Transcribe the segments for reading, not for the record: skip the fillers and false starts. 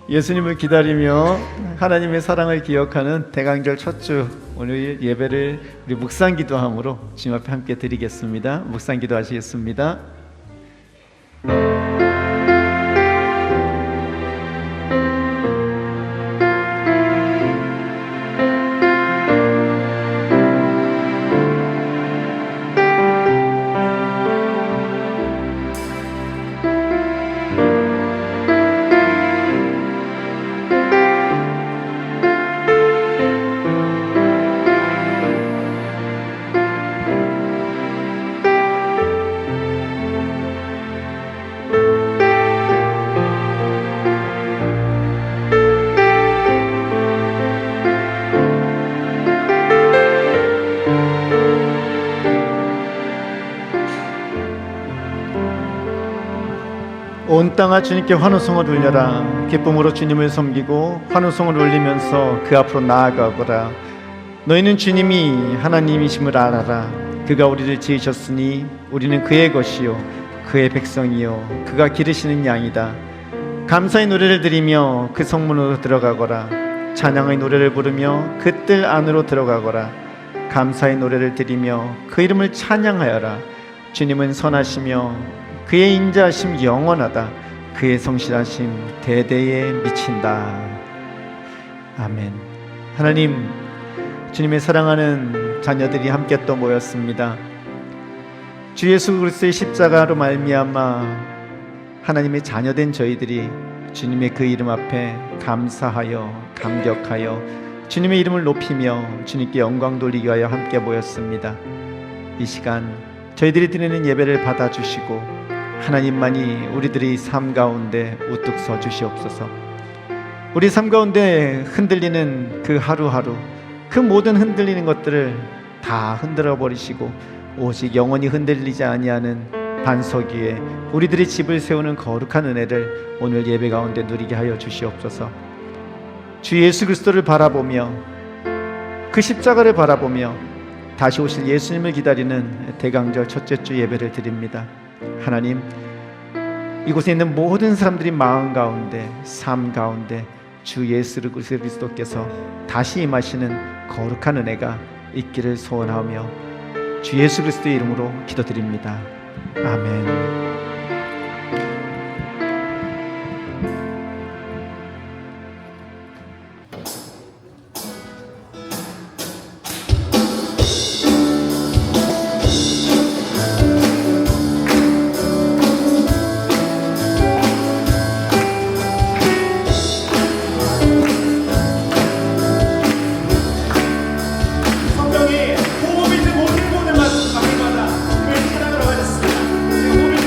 예수님을 기다리며 하나님의 사랑을 기억하는 대강절 첫 주 오늘 예배를 우리 묵상기도함으로 주님 앞에 함께 드리겠습니다. 묵상기도 하시겠습니다. 온 땅아 주님께 환호성을 울려라. 기쁨으로 주님을 섬기고 환호성을 울리면서 그 앞으로 나아가거라. 너희는 주님이 하나님이심을 알아라. 그가 우리를 지으셨으니 우리는 그의 것이요 그의 백성이요 그가 기르시는 양이다. 감사의 노래를 드리며 그 성문으로 들어가거라. 찬양의 노래를 부르며 그 뜰 안으로 들어가거라. 감사의 노래를 드리며 그 이름을 찬양하여라. 주님은 선하시며 그의 인자하심 영원하다. 그의 성실하심 대대에 미친다. 아멘. 하나님, 주님의 사랑하는 자녀들이 함께 또 모였습니다. 주 예수 그리스도의 십자가로 말미암아 하나님의 자녀된 저희들이 주님의 그 이름 앞에 감사하여 감격하여 주님의 이름을 높이며 주님께 영광 돌리기 위하여 함께 모였습니다. 이 시간 저희들이 드리는 예배를 받아주시고 하나님만이 우리들의 삶 가운데 우뚝 서 주시옵소서. 우리 삶 가운데 흔들리는 그 하루하루, 그 모든 흔들리는 것들을 다 흔들어 버리시고 오직 영원히 흔들리지 아니하는 반석 위에 우리들의 집을 세우는 거룩한 은혜를 오늘 예배 가운데 누리게 하여 주시옵소서. 주 예수 그리스도를 바라보며 그 십자가를 바라보며 다시 오실 예수님을 기다리는 대강절 첫째 주 예배를 드립니다. 하나님, 이곳에 있는 모든 사람들이 마음 가운데 삶 가운데 주 예수 그리스도께서 다시 임하시는 거룩한 은혜가 있기를 소원하며 주 예수 그리스도의 이름으로 기도드립니다. 아멘. 성경이 호흡이 모든 분들만 방해마다 그 찬양을 하셨습니다. 호흡이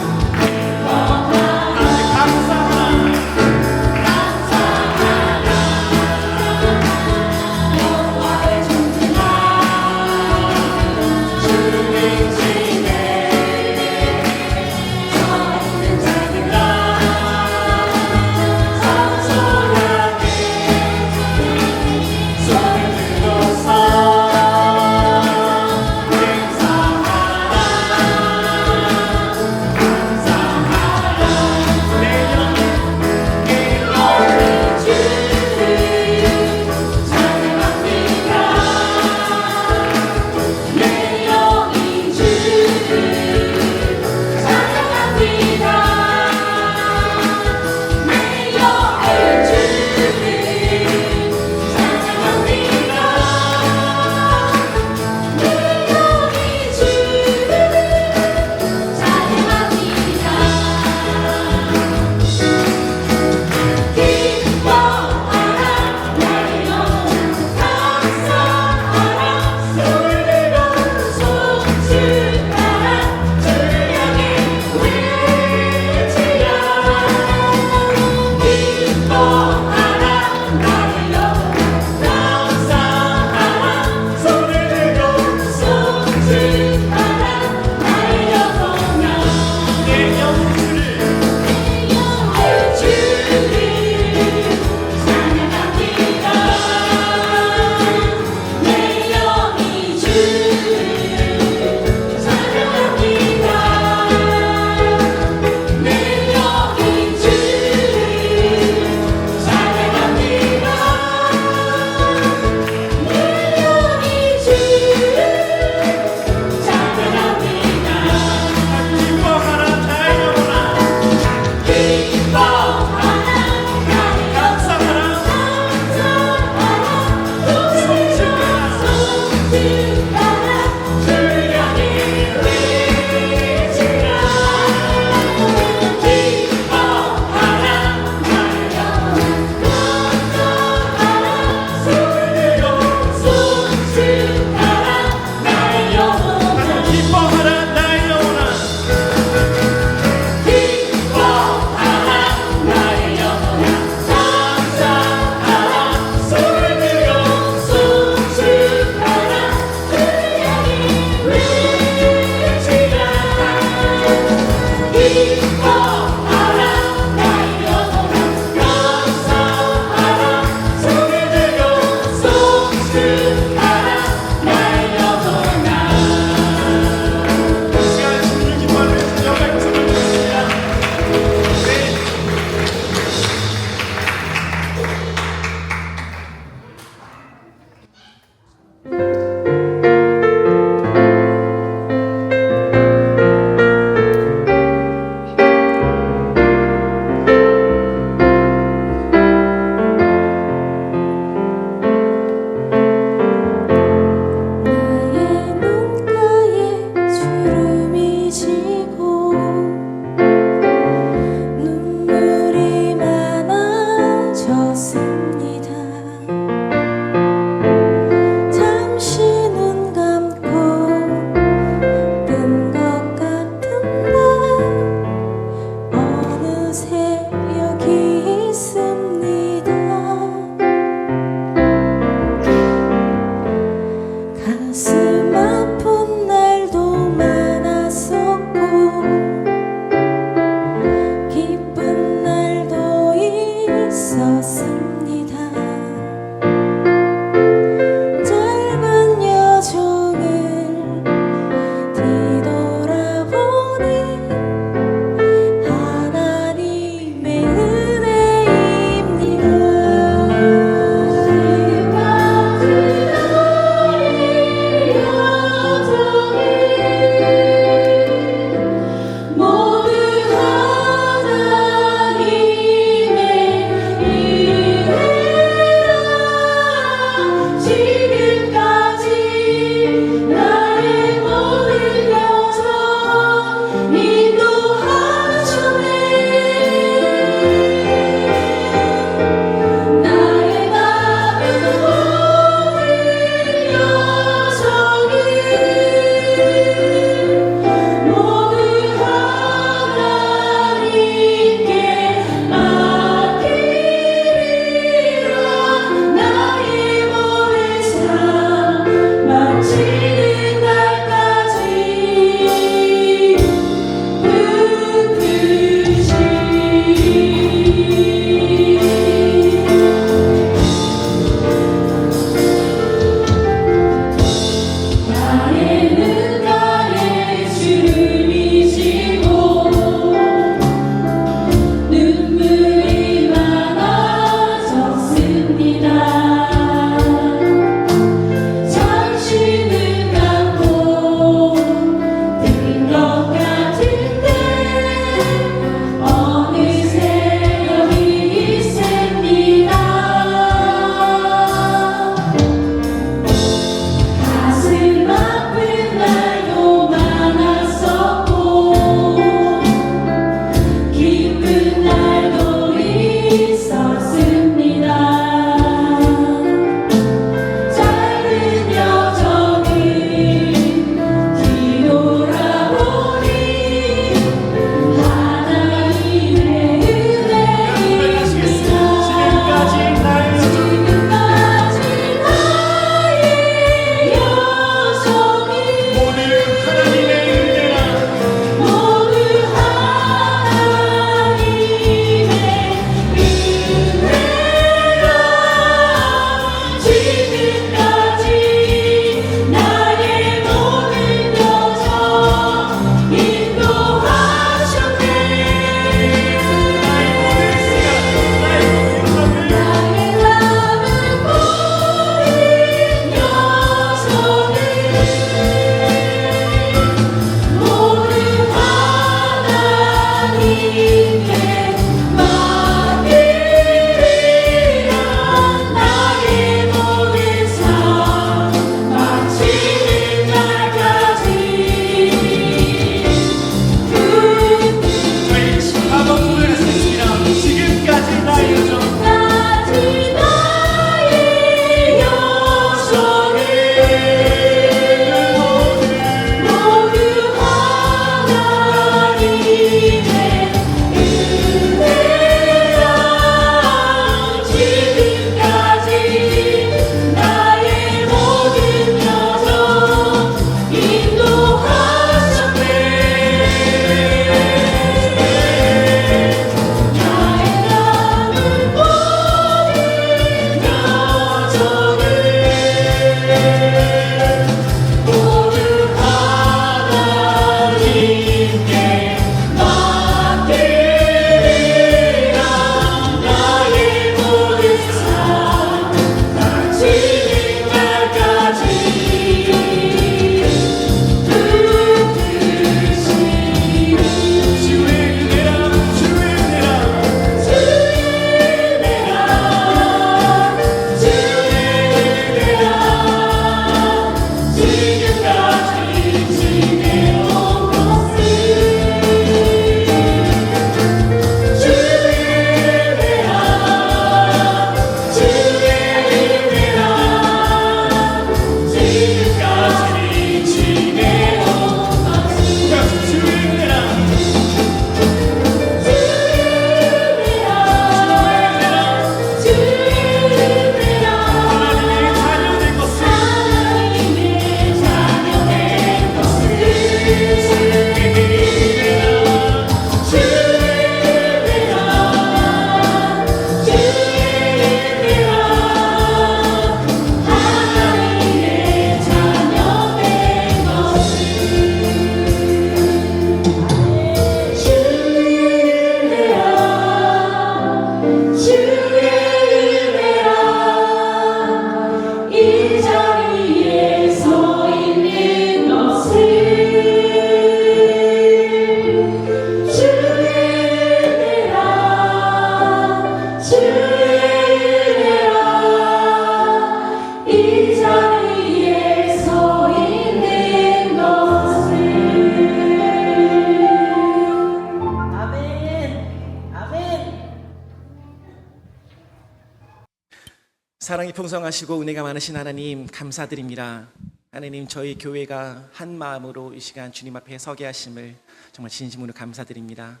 사랑이 풍성하시고 은혜가 많으신 하나님 감사드립니다. 하나님, 저희 교회가 한 마음으로 이 시간 주님 앞에 서게 하심을 정말 진심으로 감사드립니다.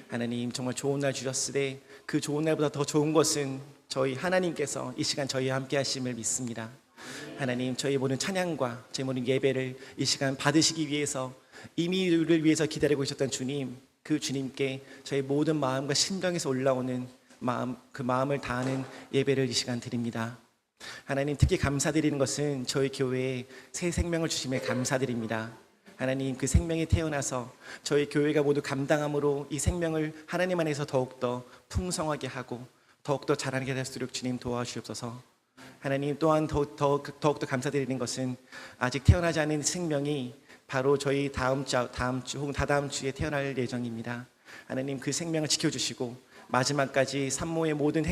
하나님, 정말 좋은 날 주셨으되 그 좋은 날보다 더 좋은 것은 저희 하나님께서 이 시간 저희와 함께 하심을 믿습니다. 하나님, 저희 모든 찬양과 저희 모든 예배를 이 시간 받으시기 위해서 이미 우리를 위해서 기다리고 계셨던 주님, 그 주님께 저희 모든 마음과 심정에서 올라오는 마음, 그 마음을 다하는 예배를 이 시간 드립니다. 하나님, 특히 감사드리는 것은 저희 교회에 새 생명을 주심에 감사드립니다. 하나님, 그 생명이 태어나서 저희 교회가 모두 감당함으로 이 생명을 하나님 안에서 더욱더 풍성하게 하고 더욱더 자라게 될수록 주님 도와주옵소서. 하나님, 또한 더욱더 감사드리는 것은 아직 태어나지 않은 생명이 바로 저희 다음 주 혹은 다다음 주에 태어날 예정입니다. 하나님, 그 생명을 지켜주시고 마지막까지 산모의 모든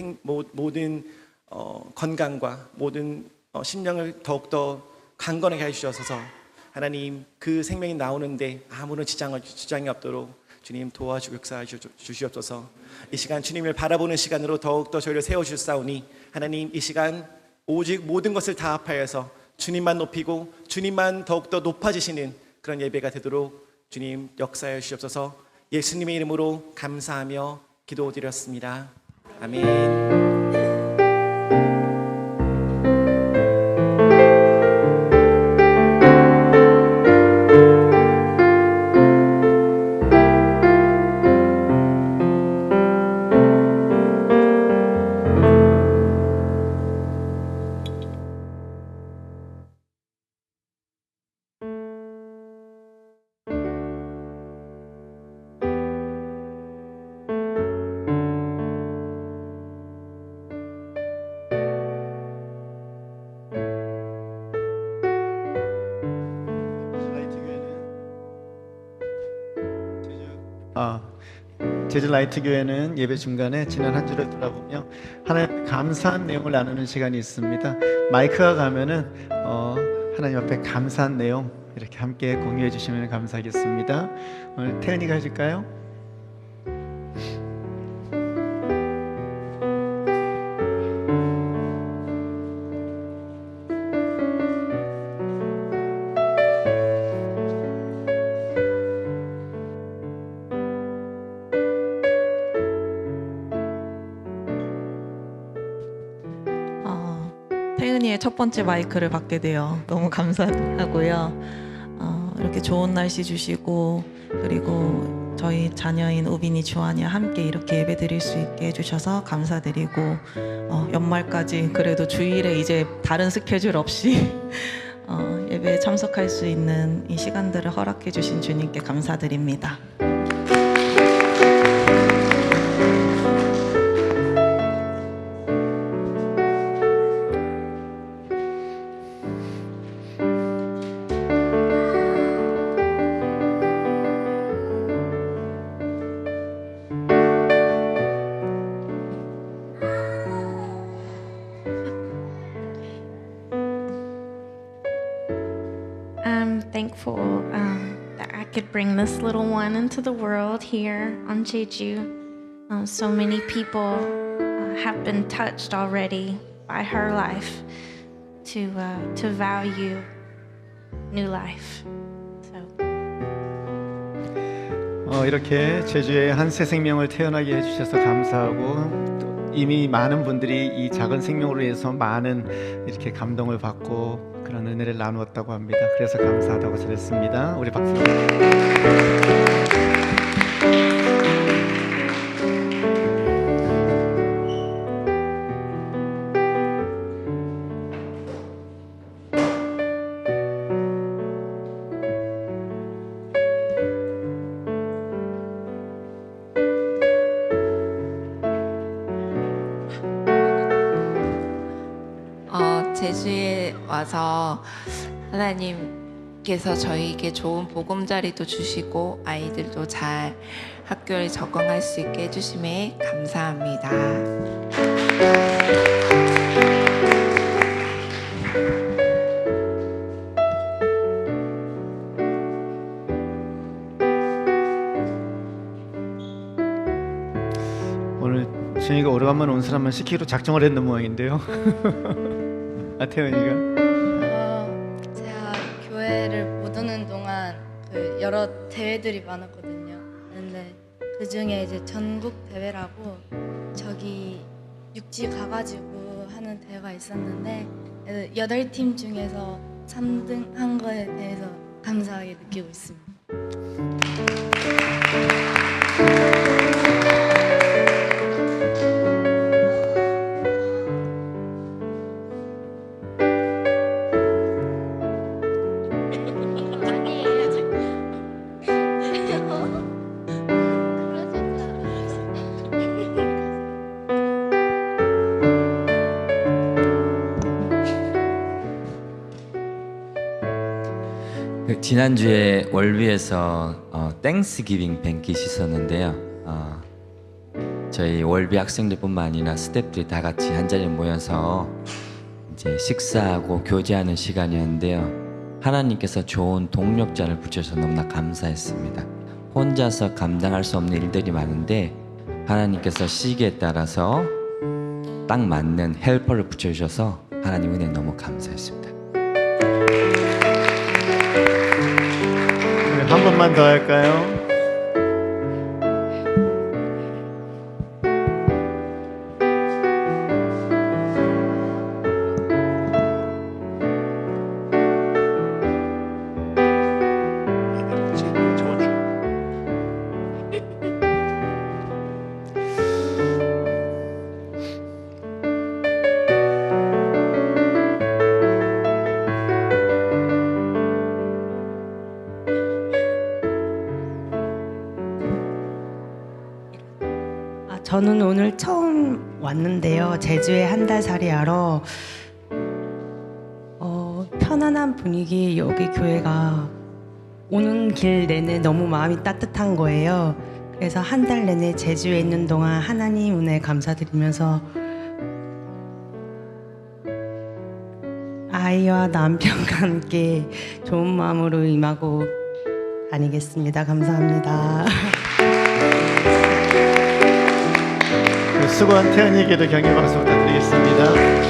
건강과 모든 심령을 더욱더 강건하게 해주셔서 하나님, 그 생명이 나오는데 아무런 지장이 없도록 주님 도와주고 역사해 주시옵소서. 이 시간 주님을 바라보는 시간으로 더욱더 저희를 세워주사오니 하나님, 이 시간 오직 모든 것을 다 합하여서 주님만 높이고 주님만 더욱더 높아지시는 그런 예배가 되도록 주님 역사해 주시옵소서. 예수님의 이름으로 감사하며 기도드렸습니다. 아멘. 제주라이트 교회는 예배 중간에 지난 한 주를 돌아보며 하나님 감사한 내용을 나누는 시간이 있습니다. 마이크가 가면은 하나님 앞에 감사한 내용 이렇게 함께 공유해 주시면 감사하겠습니다. 오늘 태은이가 해줄까요? 태은이의 첫 번째 마이크를 받게 되어 너무 감사하고요. 이렇게 좋은 날씨 주시고 그리고 저희 자녀인 우빈이, 주한이와 함께 이렇게 예배 드릴 수 있게 해주셔서 감사드리고 연말까지 그래도 주일에 이제 다른 스케줄 없이 예배에 참석할 수 있는 이 시간들을 허락해 주신 주님께 감사드립니다. I'm thankful that I could bring this little one into the world here on Jeju. So many people have been touched already by her life to value new life. So. 이렇게 제주에 한 새 생명을 태어나게 해주셔서 감사하고 또 이미 많은 분들이 이 작은 생명으로 인해서 많은 이렇게 감동을 받고 그런 은혜를 나누었다고 합니다. 그래서 감사하다고 전했습니다. 우리 박수. 제주에 와서 하나님께서 저희에게 좋은 보금자리도 주시고 아이들도 잘 학교에 적응할 수 있게 해주심에 감사합니다. 오늘 준이가 오래간만에 온 사람만 시키기로 작정을 했는 모양인데요. 태연이가 제가 교회를 못 오는 동안 그 여러 대회들이 많았거든요. 근데 그 중에 이제 전국 대회라고 저기 육지 가가지고 하는 대회가 있었는데 8팀 중에서 3등 한 거에 대해서 감사하게 느끼고 있습니다. 지난주에 월비에서 땡스기빙 뱅킷이 있었는데요. 저희 월비 학생들뿐만 아니라 스태프들이 다 같이 한 자리에 모여서 이제 식사하고 교제하는 시간이었는데요. 하나님께서 좋은 동력자를 붙여서 너무나 감사했습니다. 혼자서 감당할 수 없는 일들이 많은데 하나님께서 시기에 따라서 딱 맞는 헬퍼를 붙여주셔서 하나님 은혜 너무 감사했습니다. 한 번만 더 할까요? 저는 오늘 처음 왔는데요. 제주에 한 달 살이 하러 편안한 분위기 여기 교회가 오는 길 내내 너무 마음이 따뜻한 거예요. 그래서 한 달 내내 제주에 있는 동안 하나님 은혜 감사드리면서 아이와 남편과 함께 좋은 마음으로 임하고 다니겠습니다. 감사합니다. 수고한 태연이에게도 격려 박수 부탁드리겠습니다.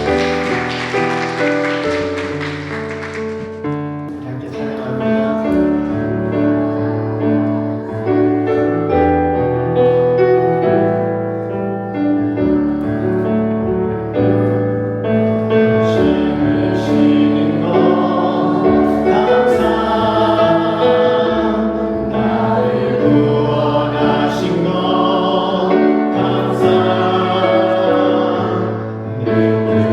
감사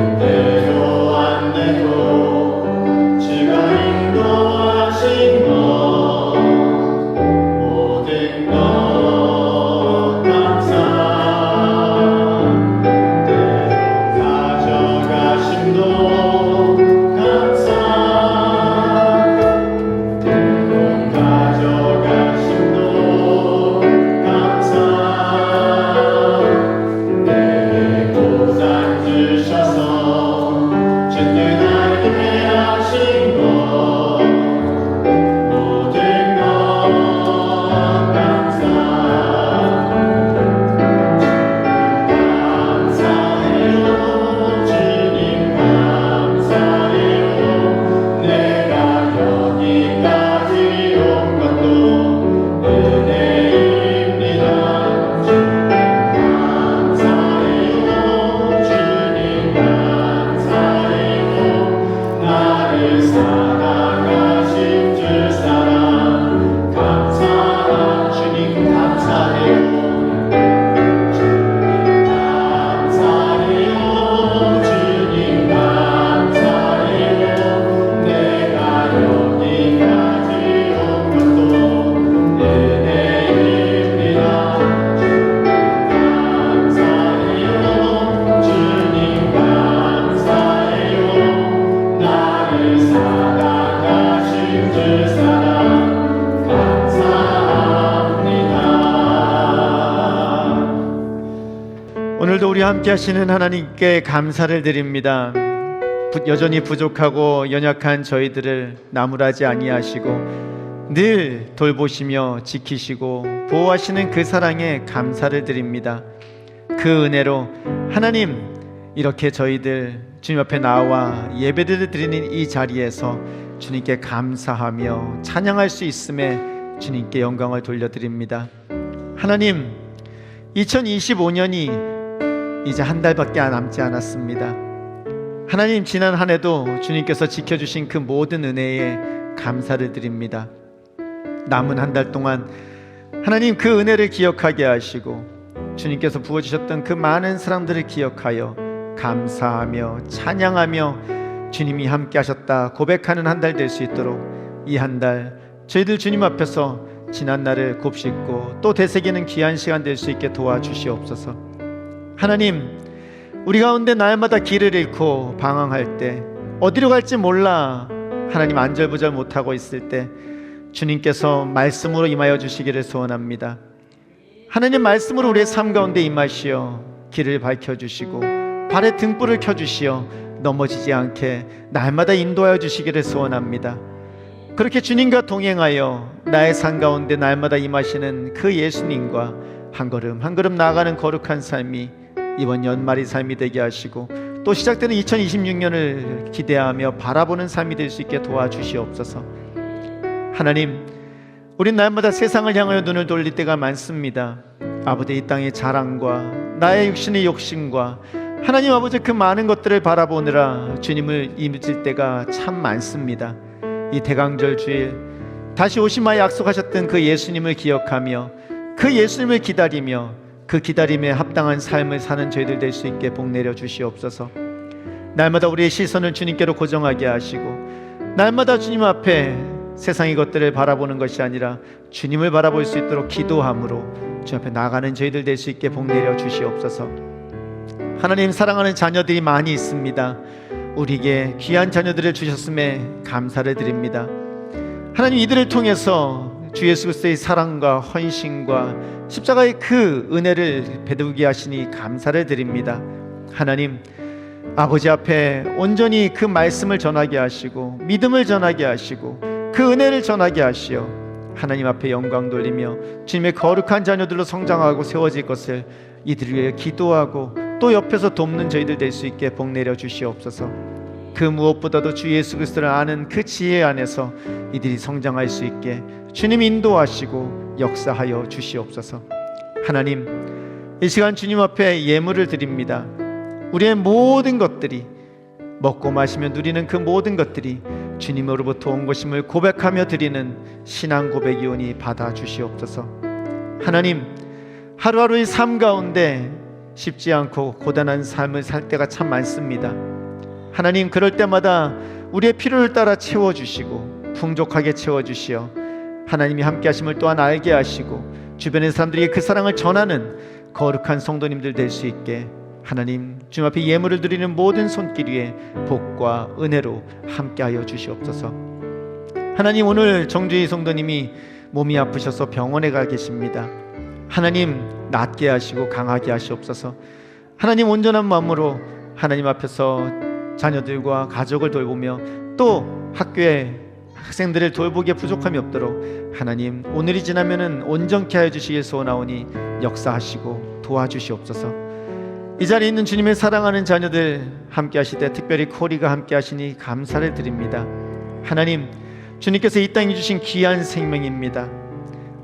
우리 함께 하시는 하나님께 감사를 드립니다. 여전히 부족하고 연약한 저희들을 나무라지 아니하시고 늘 돌보시며 지키시고 보호하시는 그 사랑에 감사를 드립니다. 그 은혜로 하나님, 이렇게 저희들 주님 앞에 나와 예배를 드리는 이 자리에서 주님께 감사하며 찬양할 수 있음에 주님께 영광을 돌려드립니다. 하나님, 2025년이 이제 한 달밖에 남지 않았습니다. 하나님, 지난 한 해도 주님께서 지켜주신 그 모든 은혜에 감사를 드립니다. 남은 한 달 동안 하나님, 그 은혜를 기억하게 하시고 주님께서 부어주셨던 그 많은 사람들을 기억하여 감사하며 찬양하며 주님이 함께 하셨다 고백하는 한 달 될 수 있도록 이 한 달 저희들 주님 앞에서 지난 날을 곱씹고 또 되새기는 귀한 시간 될 수 있게 도와주시옵소서. 하나님, 우리 가운데 날마다 길을 잃고 방황할 때, 어디로 갈지 몰라 하나님 안절부절 못하고 있을 때 주님께서 말씀으로 임하여 주시기를 소원합니다. 하나님, 말씀으로 우리의 삶 가운데 임하시어 길을 밝혀주시고 발에 등불을 켜주시어 넘어지지 않게 날마다 인도하여 주시기를 소원합니다. 그렇게 주님과 동행하여 나의 삶 가운데 날마다 임하시는 그 예수님과 한 걸음 한 걸음 나아가는 거룩한 삶이 이번 연말의 삶이 되게 하시고 또 시작되는 2026년을 기대하며 바라보는 삶이 될 수 있게 도와주시옵소서. 하나님, 우린 날마다 세상을 향하여 눈을 돌릴 때가 많습니다. 아버지, 이 땅의 자랑과 나의 육신의 욕심과 하나님 아버지 그 많은 것들을 바라보느라 주님을 잊을 때가 참 많습니다. 이 대강절 주일 다시 오시마 약속하셨던 그 예수님을 기억하며 그 예수님을 기다리며 그 기다림에 합당한 삶을 사는 저희들 될 수 있게 복 내려 주시옵소서. 날마다 우리의 시선을 주님께로 고정하게 하시고 날마다 주님 앞에 세상의 것들을 바라보는 것이 아니라 주님을 바라볼 수 있도록 기도함으로 주 앞에 나가는 저희들 될 수 있게 복 내려 주시옵소서. 하나님, 사랑하는 자녀들이 많이 있습니다. 우리에게 귀한 자녀들을 주셨음에 감사를 드립니다. 하나님, 이들을 통해서 주 예수 그리스도의 사랑과 헌신과 십자가의 그 은혜를 배우게 하시니 감사를 드립니다. 하나님, 아버지 앞에 온전히 그 말씀을 전하게 하시고 믿음을 전하게 하시고 그 은혜를 전하게 하시어 하나님 앞에 영광 돌리며 주님의 거룩한 자녀들로 성장하고 세워질 것을 이들을 위해 기도하고 또 옆에서 돕는 저희들 될 수 있게 복 내려 주시옵소서. 그 무엇보다도 주 예수 그리스도를 아는 그 지혜 안에서 이들이 성장할 수 있게 주님 인도하시고 역사하여 주시옵소서. 하나님, 이 시간 주님 앞에 예물을 드립니다. 우리의 모든 것들이, 먹고 마시며 누리는 그 모든 것들이 주님으로부터 온 것임을 고백하며 드리는 신앙 고백이오니 받아 주시옵소서. 하나님, 하루하루의 삶 가운데 쉽지 않고 고단한 삶을 살 때가 참 많습니다. 하나님, 그럴 때마다 우리의 필요를 따라 채워주시고 풍족하게 채워주시어 하나님이 함께 하심을 또한 알게 하시고 주변의 사람들에게 그 사랑을 전하는 거룩한 성도님들 될 수 있게 하나님, 주님 앞에 예물을 드리는 모든 손길 위에 복과 은혜로 함께하여 주시옵소서. 하나님, 오늘 정주희 성도님이 몸이 아프셔서 병원에 가 계십니다. 하나님, 낫게 하시고 강하게 하시옵소서. 하나님, 온전한 마음으로 하나님 앞에서 자녀들과 가족을 돌보며 또 학교에 학생들을 돌보기에 부족함이 없도록 하나님, 오늘이 지나면은 온전케 하여 주시길 소원하오니 역사하시고 도와주시옵소서. 이 자리에 있는 주님의 사랑하는 자녀들 함께 하시되 특별히 코리가 함께 하시니 감사를 드립니다. 하나님, 주님께서 이 땅에 주신 귀한 생명입니다.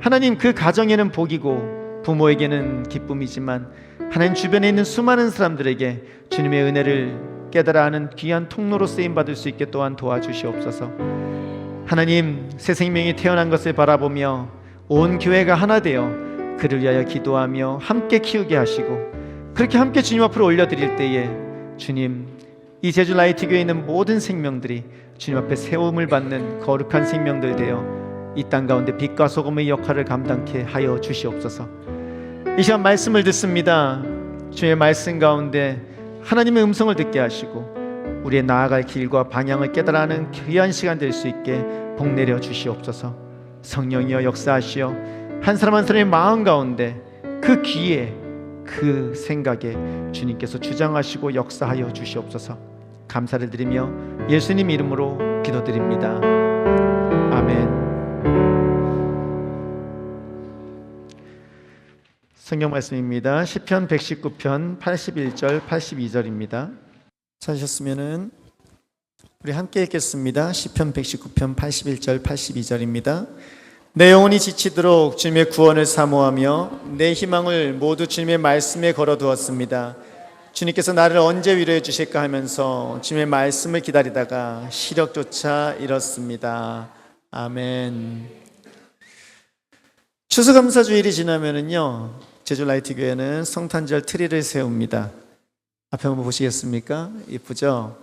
하나님, 그 가정에는 복이고 부모에게는 기쁨이지만 하나님, 주변에 있는 수많은 사람들에게 주님의 은혜를 깨달아 하는 귀한 통로로 쓰임받을 수 있게 또한 도와주시옵소서. 하나님, 새 생명이 태어난 것을 바라보며 온 교회가 하나 되어 그를 위하여 기도하며 함께 키우게 하시고 그렇게 함께 주님 앞으로 올려드릴 때에 주님, 이 제주 라이트 교회에 있는 모든 생명들이 주님 앞에 세움을 받는 거룩한 생명들 되어 이 땅 가운데 빛과 소금의 역할을 감당케 하여 주시옵소서. 이 시간 말씀을 듣습니다. 주의 말씀 가운데 하나님의 음성을 듣게 하시고 우리의 나아갈 길과 방향을 깨달아 하는 귀한 시간 될 수 있게 복 내려 주시옵소서. 성령이여 역사하시어 한 사람 한 사람의 마음 가운데 그 귀에 그 생각에 주님께서 주장하시고 역사하여 주시옵소서. 감사를 드리며 예수님 이름으로 기도드립니다. 아멘. 성경 말씀입니다. 시편 119편 81절 82절입니다. 찾으셨으면은 우리 함께 읽겠습니다. 시편 119편 81절 82절입니다. 내 영혼이 지치도록 주님의 구원을 사모하며 내 희망을 모두 주님의 말씀에 걸어두었습니다. 주님께서 나를 언제 위로해 주실까 하면서 주님의 말씀을 기다리다가 시력조차 잃었습니다. 아멘. 추수감사주일이 지나면은요, 제주 라이트 교회는 성탄절 트리를 세웁니다. 앞에 한번 보시겠습니까? 이쁘죠?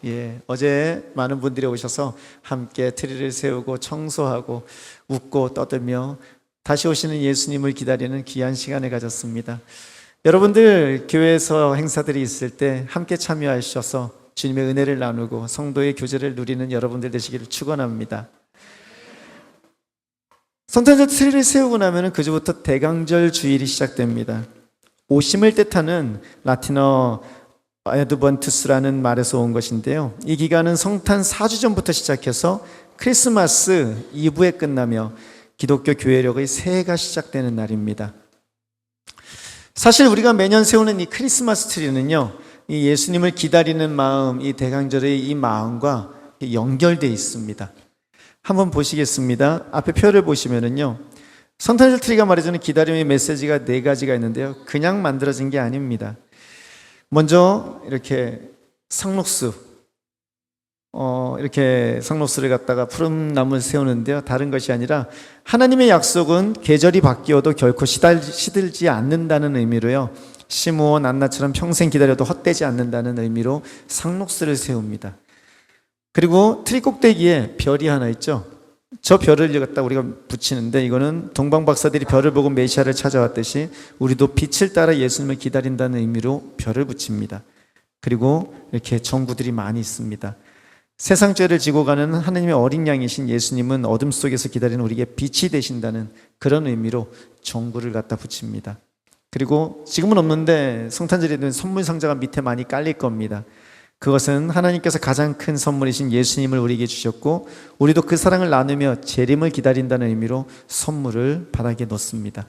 예, 어제 많은 분들이 오셔서 함께 트리를 세우고 청소하고 웃고 떠들며 다시 오시는 예수님을 기다리는 귀한 시간을 가졌습니다. 여러분들 교회에서 행사들이 있을 때 함께 참여하셔서 주님의 은혜를 나누고 성도의 교제를 누리는 여러분들 되시기를 축원합니다. 성탄절 트리를 세우고 나면 그제부터 대강절 주일이 시작됩니다. 오심을 뜻하는 라틴어 에드번투스라는 말에서 온 것인데요, 이 기간은 성탄 4주 전부터 시작해서 크리스마스 이브에 끝나며 기독교 교회력의 새해가 시작되는 날입니다. 사실 우리가 매년 세우는 이 크리스마스 트리는요, 이 예수님을 기다리는 마음, 이 대강절의 이 마음과 연결되어 있습니다. 한번 보시겠습니다. 앞에 표를 보시면은요, 성탄절 트리가 말해주는 기다림의 메시지가 4가지가 있는데요, 그냥 만들어진 게 아닙니다. 먼저 이렇게 상록수, 이렇게 상록수를 갖다가 푸른 나무를 세우는데요, 다른 것이 아니라 하나님의 약속은 계절이 바뀌어도 결코 시들지 않는다는 의미로요, 시므온 안나처럼 평생 기다려도 헛되지 않는다는 의미로 상록수를 세웁니다. 그리고 트리 꼭대기에 별이 하나 있죠. 저 별을 갖다 우리가 붙이는데, 이거는 동방 박사들이 별을 보고 메시아를 찾아왔듯이 우리도 빛을 따라 예수님을 기다린다는 의미로 별을 붙입니다. 그리고 이렇게 전구들이 많이 있습니다. 세상 죄를 지고 가는 하나님의 어린 양이신 예수님은 어둠 속에서 기다리는 우리에게 빛이 되신다는 그런 의미로 전구를 갖다 붙입니다. 그리고 지금은 없는데 성탄절에 되는 선물 상자가 밑에 많이 깔릴 겁니다. 그것은 하나님께서 가장 큰 선물이신 예수님을 우리에게 주셨고, 우리도 그 사랑을 나누며 재림을 기다린다는 의미로 선물을 바닥에 놓습니다.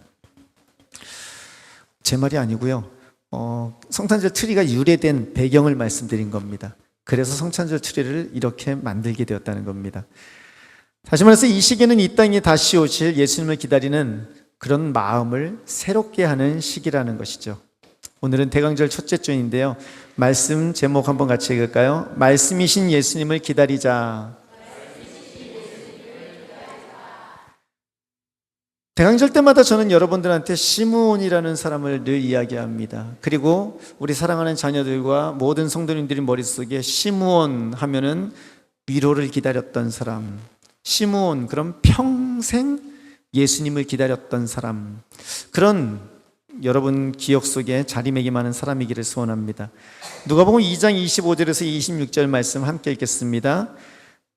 제 말이 아니고요, 성탄절 트리가 유래된 배경을 말씀드린 겁니다. 그래서 성탄절 트리를 이렇게 만들게 되었다는 겁니다. 다시 말해서 이 시기는 이 땅에 다시 오실 예수님을 기다리는 그런 마음을 새롭게 하는 시기라는 것이죠. 오늘은 대강절 첫째 주인데요, 말씀 제목 한번 같이 읽을까요? 말씀이신 예수님을 기다리자. 대강절 때마다 저는 여러분들한테 시므온이라는 사람을 늘 이야기합니다. 그리고 우리 사랑하는 자녀들과 모든 성도님들이 머릿속에 시므온 하면은 위로를 기다렸던 사람, 시므온, 그럼 평생 예수님을 기다렸던 사람, 그런 여러분 기억 속에 자리매김하는 사람이기를 소원합니다. 누가복음 2장 25절에서 26절 말씀 함께 읽겠습니다.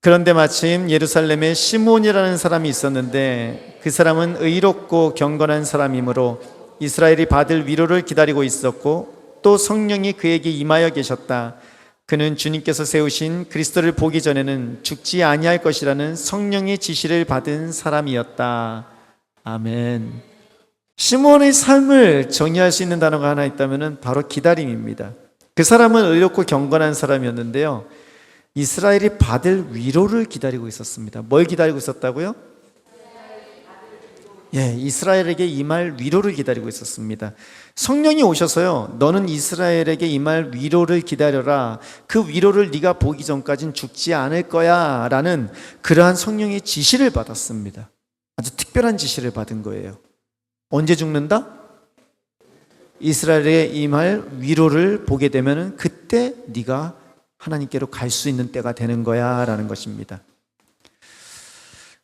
그런데 마침 예루살렘에 시므온이라는 사람이 있었는데 그 사람은 의롭고 경건한 사람이므로 이스라엘이 받을 위로를 기다리고 있었고 또 성령이 그에게 임하여 계셨다. 그는 주님께서 세우신 그리스도를 보기 전에는 죽지 아니할 것이라는 성령의 지시를 받은 사람이었다. 아멘. 시므온의 삶을 정의할 수 있는 단어가 하나 있다면 바로 기다림입니다. 그 사람은 의롭고 경건한 사람이었는데요, 이스라엘이 받을 위로를 기다리고 있었습니다. 뭘 기다리고 있었다고요? 예, 이스라엘에게 임할 위로를 기다리고 있었습니다. 성령이 오셔서요, 너는 이스라엘에게 임할 위로를 기다려라. 그 위로를 네가 보기 전까지는 죽지 않을 거야 라는 그러한 성령의 지시를 받았습니다. 아주 특별한 지시를 받은 거예요. 언제 죽는다? 이스라엘에 임할 위로를 보게 되면 그때 네가 하나님께로 갈 수 있는 때가 되는 거야 라는 것입니다.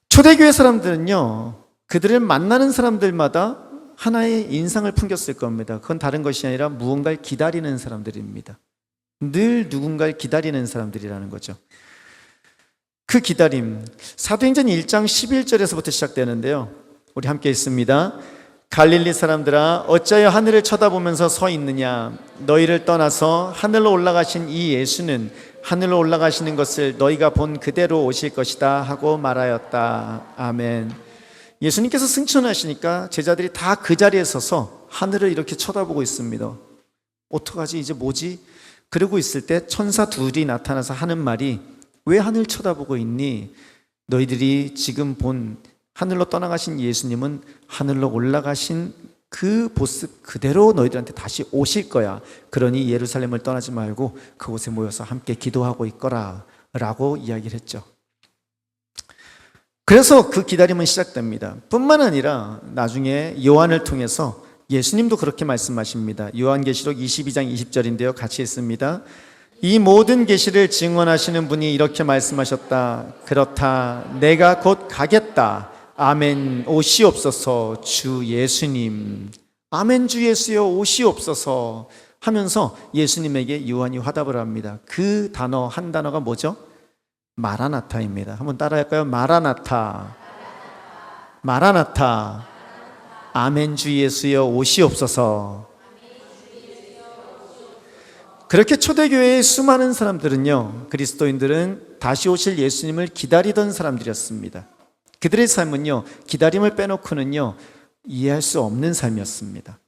초대교회 사람들은요, 그들을 만나는 사람들마다 하나의 인상을 풍겼을 겁니다. 그건 다른 것이 아니라 무언가를 기다리는 사람들입니다. 늘 누군가를 기다리는 사람들이라는 거죠. 그 기다림, 사도행전 1장 11절에서부터 시작되는데요, 우리 함께 읽습니다. 갈릴리 사람들아 어찌하여 하늘을 쳐다보면서 서 있느냐? 너희를 떠나서 하늘로 올라가신 이 예수는 하늘로 올라가시는 것을 너희가 본 그대로 오실 것이다 하고 말하였다. 아멘. 예수님께서 승천하시니까 제자들이 다 그 자리에 서서 하늘을 이렇게 쳐다보고 있습니다. 어떡하지? 이제 뭐지? 그러고 있을 때 천사 둘이 나타나서 하는 말이 왜 하늘 쳐다보고 있니? 너희들이 지금 본 하늘로 떠나가신 예수님은 하늘로 올라가신 그 모습 그대로 너희들한테 다시 오실 거야. 그러니 예루살렘을 떠나지 말고 그곳에 모여서 함께 기도하고 있거라 라고 이야기를 했죠. 그래서 그 기다림은 시작됩니다. 뿐만 아니라 나중에 요한을 통해서 예수님도 그렇게 말씀하십니다. 요한계시록 22장 20절인데요. 같이 읽습니다. 이 모든 계시를 증언하시는 분이 이렇게 말씀하셨다. 그렇다. 내가 곧 가겠다. 아멘. 오시옵소서 주 예수님. 아멘 주 예수여 오시옵소서 하면서 예수님에게 요한이 화답을 합니다. 그 단어 한 단어가 뭐죠? 마라나타입니다. 한번 따라할까요? 마라나타. 마라나타. 아멘 주 예수여 오시옵소서. 그렇게 초대교회의 수많은 사람들은요, 그리스도인들은 다시 오실 예수님을 기다리던 사람들이었습니다. 그들의 삶은요, 기다림을 빼놓고는요, 이해할 수 없는 삶이었습니다.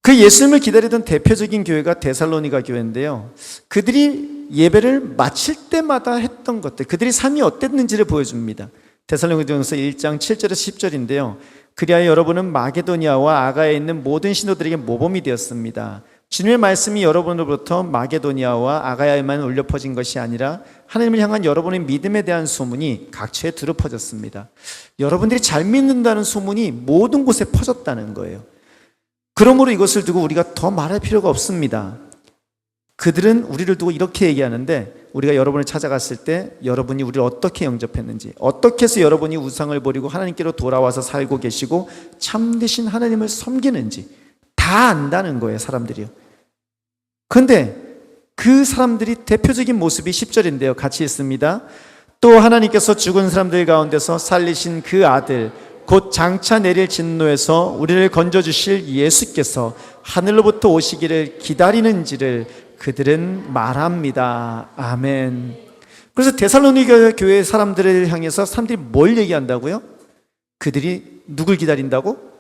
그 예수님을 기다리던 대표적인 교회가 데살로니가 교회인데요, 그들이 예배를 마칠 때마다 했던 것들, 그들의 삶이 어땠는지를 보여줍니다. 데살로니가전서 1장 7절에서 10절인데요. 그리하여 여러분은 마게도니아와 아가야에 있는 모든 신도들에게 모범이 되었습니다. 주님의 말씀이 여러분으로부터 마게도니아와 아가야에만 울려 퍼진 것이 아니라 하나님을 향한 여러분의 믿음에 대한 소문이 각처에 두루 퍼졌습니다. 여러분들이 잘 믿는다는 소문이 모든 곳에 퍼졌다는 거예요. 그러므로 이것을 두고 우리가 더 말할 필요가 없습니다. 그들은 우리를 두고 이렇게 얘기하는데, 우리가 여러분을 찾아갔을 때 여러분이 우리를 어떻게 영접했는지, 어떻게 해서 여러분이 우상을 버리고 하나님께로 돌아와서 살고 계시고 참되신 하나님을 섬기는지 다 안다는 거예요, 사람들이요. 그런데 그 사람들이 대표적인 모습이 10절인데요. 같이 읽습니다. 또 하나님께서 죽은 사람들 가운데서 살리신 그 아들, 곧 장차 내릴 진노에서 우리를 건져주실 예수께서 하늘로부터 오시기를 기다리는지를 그들은 말합니다. 아멘. 그래서 데살로니가 교회 사람들을 향해서 사람들이 뭘 얘기한다고요? 그들이 누굴 기다린다고?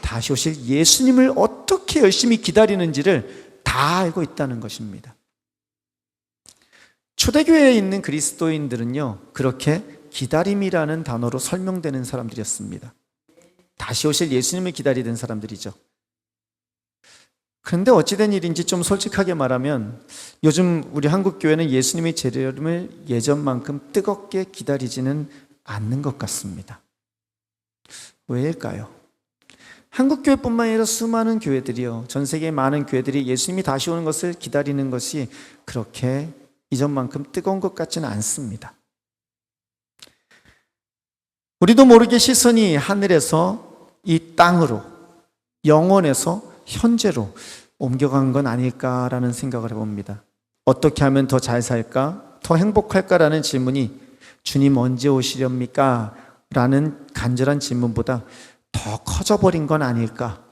다시 오실 예수님을 어떻게 열심히 기다리는지를 다 알고 있다는 것입니다. 초대교회에 있는 그리스도인들은요, 그렇게 기다림이라는 단어로 설명되는 사람들이었습니다. 다시 오실 예수님을 기다리던 사람들이죠. 그런데 어찌된 일인지 좀 솔직하게 말하면 요즘 우리 한국 교회는 예수님의 재림을 예전만큼 뜨겁게 기다리지는 않는 것 같습니다. 왜일까요? 한국 교회뿐만 아니라 수많은 교회들이요, 전 세계의 많은 교회들이 예수님이 다시 오는 것을 기다리는 것이 그렇게 이전만큼 뜨거운 것 같지는 않습니다. 우리도 모르게 시선이 하늘에서 이 땅으로, 영원에서 현재로 옮겨간 건 아닐까라는 생각을 해봅니다. 어떻게 하면 더 잘 살까? 더 행복할까라는 질문이 주님 언제 오시렵니까? 라는 간절한 질문보다 더 커져버린 건 아닐까?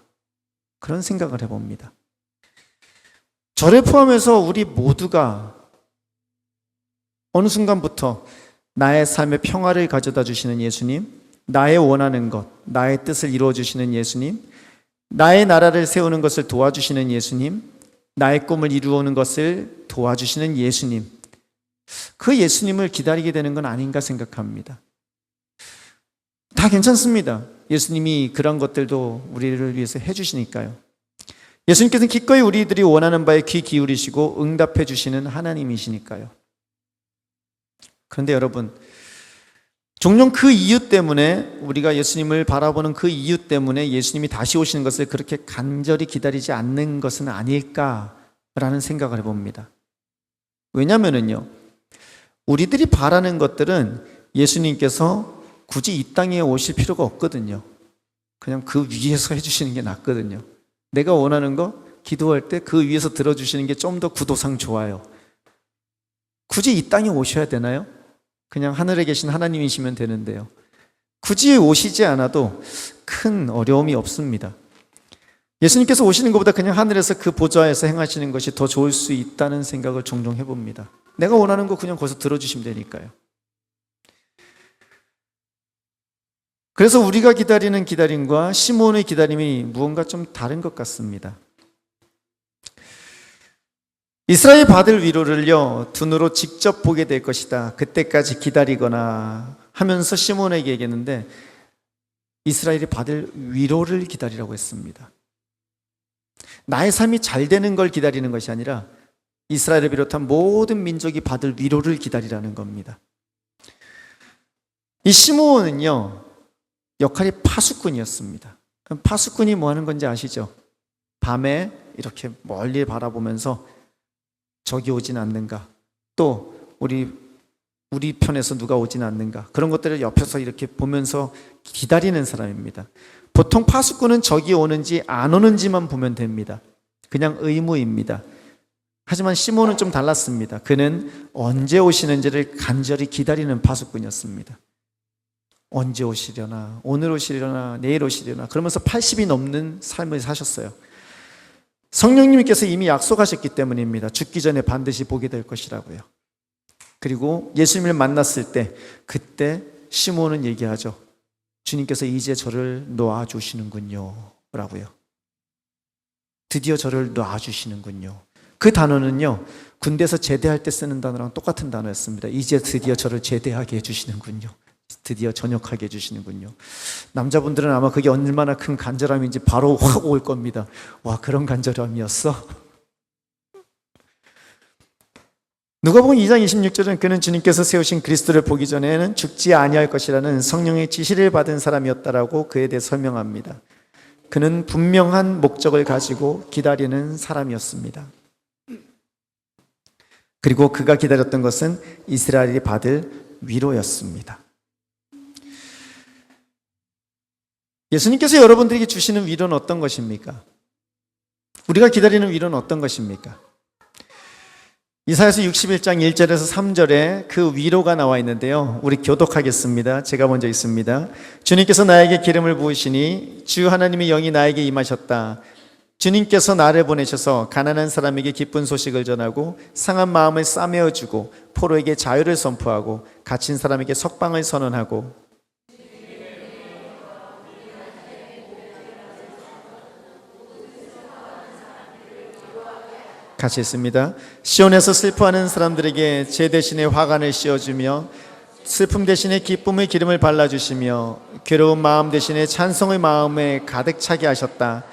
그런 생각을 해봅니다. 저를 포함해서 우리 모두가 어느 순간부터 나의 삶의 평화를 가져다 주시는 예수님, 나의 원하는 것, 나의 뜻을 이루어 주시는 예수님, 나의 나라를 세우는 것을 도와주시는 예수님, 나의 꿈을 이루어오는 것을 도와주시는 예수님, 그 예수님을 기다리게 되는 건 아닌가 생각합니다. 다 괜찮습니다. 예수님이 그런 것들도 우리를 위해서 해주시니까요. 예수님께서는 기꺼이 우리들이 원하는 바에 귀 기울이시고 응답해 주시는 하나님이시니까요. 그런데 여러분, 종종 그 이유 때문에, 우리가 예수님을 바라보는 그 이유 때문에 예수님이 다시 오시는 것을 그렇게 간절히 기다리지 않는 것은 아닐까라는 생각을 해봅니다. 왜냐면은요, 우리들이 바라는 것들은 예수님께서 굳이 이 땅에 오실 필요가 없거든요. 그냥 그 위에서 해주시는 게 낫거든요. 내가 원하는 거 기도할 때 그 위에서 들어주시는 게 좀 더 구도상 좋아요. 굳이 이 땅에 오셔야 되나요? 그냥 하늘에 계신 하나님이시면 되는데요. 굳이 오시지 않아도 큰 어려움이 없습니다. 예수님께서 오시는 것보다 그냥 하늘에서 그 보좌에서 행하시는 것이 더 좋을 수 있다는 생각을 종종 해봅니다. 내가 원하는 거 그냥 거기서 들어주시면 되니까요. 그래서 우리가 기다리는 기다림과 시몬의 기다림이 무언가 좀 다른 것 같습니다. 이스라엘이 받을 위로를요, 두 눈으로 직접 보게 될 것이다. 그때까지 기다리거나 하면서 시몬에게 얘기했는데, 이스라엘이 받을 위로를 기다리라고 했습니다. 나의 삶이 잘 되는 걸 기다리는 것이 아니라 이스라엘을 비롯한 모든 민족이 받을 위로를 기다리라는 겁니다. 이 시몬은요, 역할이 파수꾼이었습니다. 파수꾼이 뭐 하는 건지 아시죠? 밤에 이렇게 멀리 바라보면서 적이 오진 않는가, 또 우리 편에서 누가 오진 않는가, 그런 것들을 옆에서 이렇게 보면서 기다리는 사람입니다. 보통 파수꾼은 적이 오는지 안 오는지만 보면 됩니다. 그냥 의무입니다. 하지만 시몬은 좀 달랐습니다. 그는 언제 오시는지를 간절히 기다리는 파수꾼이었습니다. 언제 오시려나, 오늘 오시려나, 내일 오시려나, 그러면서 80이 넘는 삶을 사셨어요. 성령님께서 이미 약속하셨기 때문입니다. 죽기 전에 반드시 보게 될 것이라고요. 그리고 예수님을 만났을 때, 그때 시몬은 얘기하죠. 주님께서 이제 저를 놓아주시는군요 라고요. 드디어 저를 놓아주시는군요. 그 단어는요, 군대에서 제대할 때 쓰는 단어랑 똑같은 단어였습니다. 이제 드디어 저를 제대하게 해주시는군요. 드디어 전역하게 해주시는군요. 남자분들은 아마 그게 얼마나 큰 간절함인지 바로 확 올 겁니다. 와, 그런 간절함이었어? 누가복음 2장 26절은 그는 주님께서 세우신 그리스도를 보기 전에는 죽지 아니할 것이라는 성령의 지시를 받은 사람이었다라고 그에 대해 설명합니다. 그는 분명한 목적을 가지고 기다리는 사람이었습니다. 그리고 그가 기다렸던 것은 이스라엘이 받을 위로였습니다. 예수님께서 여러분들에게 주시는 위로는 어떤 것입니까? 우리가 기다리는 위로는 어떤 것입니까? 이사야서 61장 1절에서 3절에 그 위로가 나와 있는데요, 우리 교독하겠습니다. 제가 먼저 읽습니다. 주님께서 나에게 기름을 부으시니 주 하나님의 영이 나에게 임하셨다. 주님께서 나를 보내셔서 가난한 사람에게 기쁜 소식을 전하고 상한 마음을 싸매어주고 포로에게 자유를 선포하고 갇힌 사람에게 석방을 선언하고, 같이 했습니다. 시온에서 슬퍼하는 사람들에게 제 대신에 화관을 씌워주며 슬픔 대신에 기쁨의 기름을 발라주시며 괴로운 마음 대신에 찬송의 마음에 가득 차게 하셨다.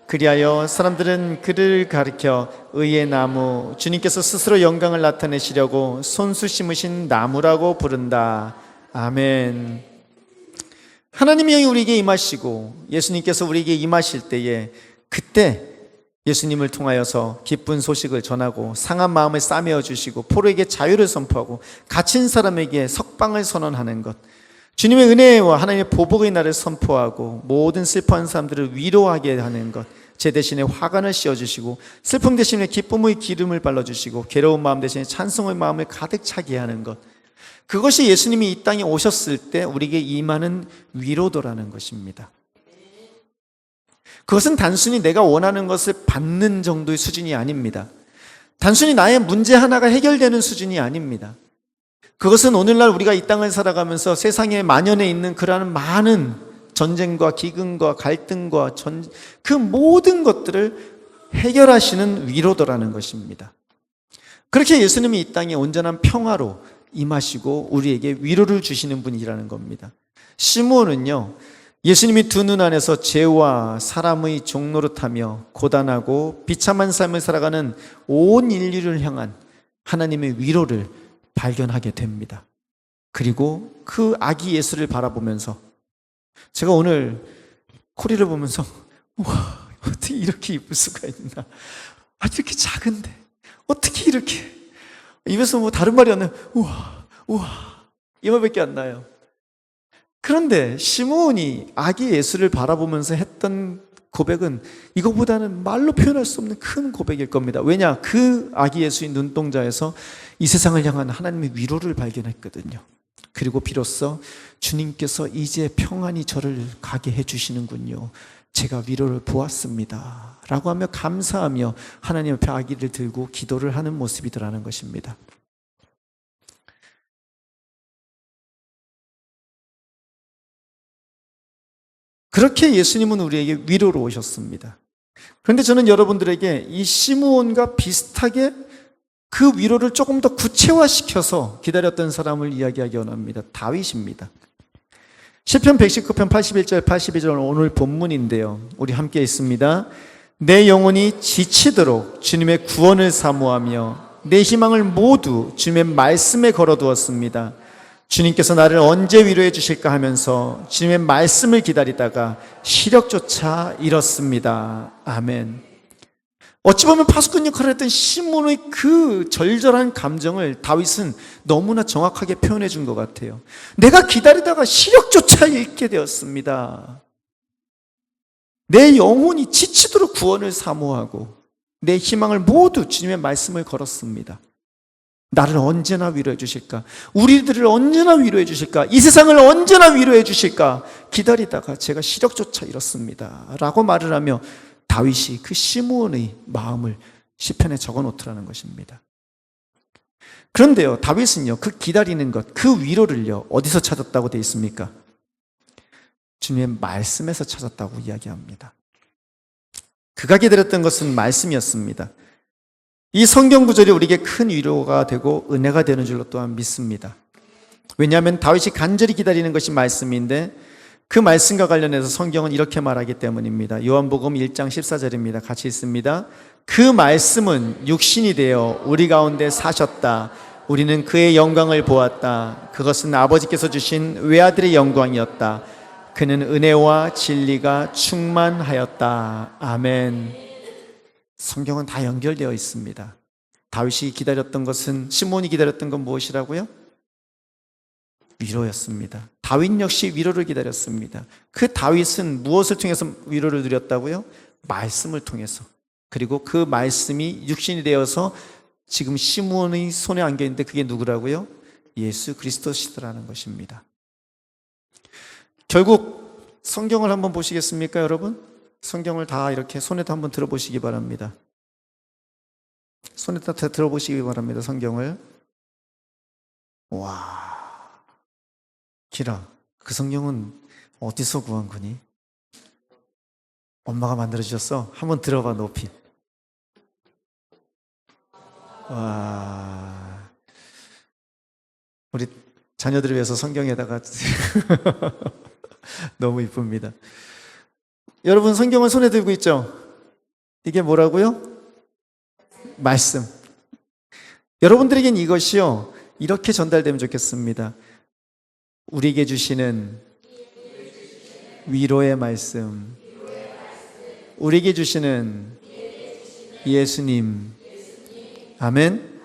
그리하여 사람들은 그를 가리켜 의의 나무, 주님께서 스스로 영광을 나타내시려고 손수 심으신 나무라고 부른다. 아멘. 하나님의 영이 우리에게 임하시고 예수님께서 우리에게 임하실 때에, 그때 예수님을 통하여서 기쁜 소식을 전하고 상한 마음을 싸매어 주시고 포로에게 자유를 선포하고 갇힌 사람에게 석방을 선언하는 것, 주님의 은혜와 하나님의 보복의 날을 선포하고 모든 슬퍼한 사람들을 위로하게 하는 것, 제 대신에 화관을 씌워주시고 슬픔 대신에 기쁨의 기름을 발라주시고 괴로운 마음 대신에 찬송의 마음을 가득 차게 하는 것, 그것이 예수님이 이 땅에 오셨을 때 우리에게 임하는 위로도라는 것입니다. 그것은 단순히 내가 원하는 것을 받는 정도의 수준이 아닙니다. 단순히 나의 문제 하나가 해결되는 수준이 아닙니다. 그것은 오늘날 우리가 이 땅을 살아가면서 세상에 만연해 있는 그러한 많은 전쟁과 기근과 갈등과 그 모든 것들을 해결하시는 위로도라는 것입니다. 그렇게 예수님이 이 땅에 온전한 평화로 임하시고 우리에게 위로를 주시는 분이라는 겁니다. 시몬은요, 예수님이 두 눈 안에서 죄와 사람의 종노릇하며 고단하고 비참한 삶을 살아가는 온 인류를 향한 하나님의 위로를 발견하게 됩니다. 그리고 그 아기 예수를 바라보면서, 제가 오늘 코리를 보면서 우와, 어떻게 이렇게 이쁠 수가 있나, 이렇게 작은데 어떻게 이렇게, 입에서 뭐 다른 말이 안 나요. 우와 이 말밖에 안 나요. 그런데 시므온이 아기 예수를 바라보면서 했던 고백은 이거보다는 말로 표현할 수 없는 큰 고백일 겁니다. 왜냐? 그 아기 예수의 눈동자에서 이 세상을 향한 하나님의 위로를 발견했거든요. 그리고 비로소 주님께서 이제 평안히 저를 가게 해주시는군요. 제가 위로를 보았습니다. 라고 하며 감사하며 하나님 앞에 아기를 들고 기도를 하는 모습이더라는 것입니다. 그렇게 예수님은 우리에게 위로로 오셨습니다. 그런데 저는 여러분들에게 이 시므온과 비슷하게 그 위로를 조금 더 구체화시켜서 기다렸던 사람을 이야기하기 원합니다. 다윗입니다. 시편 119편 81절 82절 오늘 본문인데요. 우리 함께 있습니다. 내 영혼이 지치도록 주님의 구원을 사모하며 내 희망을 모두 주님의 말씀에 걸어두었습니다. 주님께서 나를 언제 위로해 주실까 하면서 주님의 말씀을 기다리다가 시력조차 잃었습니다. 아멘. 어찌 보면 파수꾼 역할을 했던 시므온의 그 절절한 감정을 다윗은 너무나 정확하게 표현해 준 것 같아요. 내가 기다리다가 시력조차 잃게 되었습니다. 내 영혼이 지치도록 구원을 사모하고 내 희망을 모두 주님의 말씀을 걸었습니다. 나를 언제나 위로해 주실까? 우리들을 언제나 위로해 주실까? 이 세상을 언제나 위로해 주실까? 기다리다가 제가 시력조차 잃었습니다. 라고 말을 하며 다윗이 그 시므온의 마음을 시편에 적어 놓더라는 것입니다. 그런데요, 다윗은요, 그 기다리는 것, 그 위로를요, 어디서 찾았다고 되어 있습니까? 주님의 말씀에서 찾았다고 이야기합니다. 그가 기다렸던 것은 말씀이었습니다. 이 성경 구절이 우리에게 큰 위로가 되고 은혜가 되는 줄로 또한 믿습니다. 왜냐하면 다윗이 간절히 기다리는 것이 말씀인데 그 말씀과 관련해서 성경은 이렇게 말하기 때문입니다. 요한복음 1장 14절입니다. 같이 읽습니다. 그 말씀은 육신이 되어 우리 가운데 사셨다. 우리는 그의 영광을 보았다. 그것은 아버지께서 주신 외아들의 영광이었다. 그는 은혜와 진리가 충만하였다. 아멘. 성경은 다 연결되어 있습니다. 다윗이 기다렸던 것은, 시므온이 기다렸던 건 무엇이라고요? 위로였습니다. 다윗 역시 위로를 기다렸습니다. 그 다윗은 무엇을 통해서 위로를 누렸다고요? 말씀을 통해서. 그리고 그 말씀이 육신이 되어서 지금 시므온의 손에 안겨 있는데 그게 누구라고요? 예수 그리스도시더라는 것입니다. 결국 성경을 한번 보시겠습니까, 여러분? 성경을 다 이렇게 손에다 한번 들어보시기 바랍니다. 손에다 들어보시기 바랍니다, 성경을. 와, 기라, 그 성경은 어디서 구한 거니? 엄마가 만들어주셨어? 한번 들어봐, 높이. 와, 우리 자녀들을 위해서 성경에다가 너무 이쁩니다. 여러분, 성경을 손에 들고 있죠? 이게 뭐라고요? 말씀. 여러분들에겐 이것이요, 이렇게 전달되면 좋겠습니다. 우리에게 주시는 위로의 말씀, 우리에게 주시는 예수님. 아멘.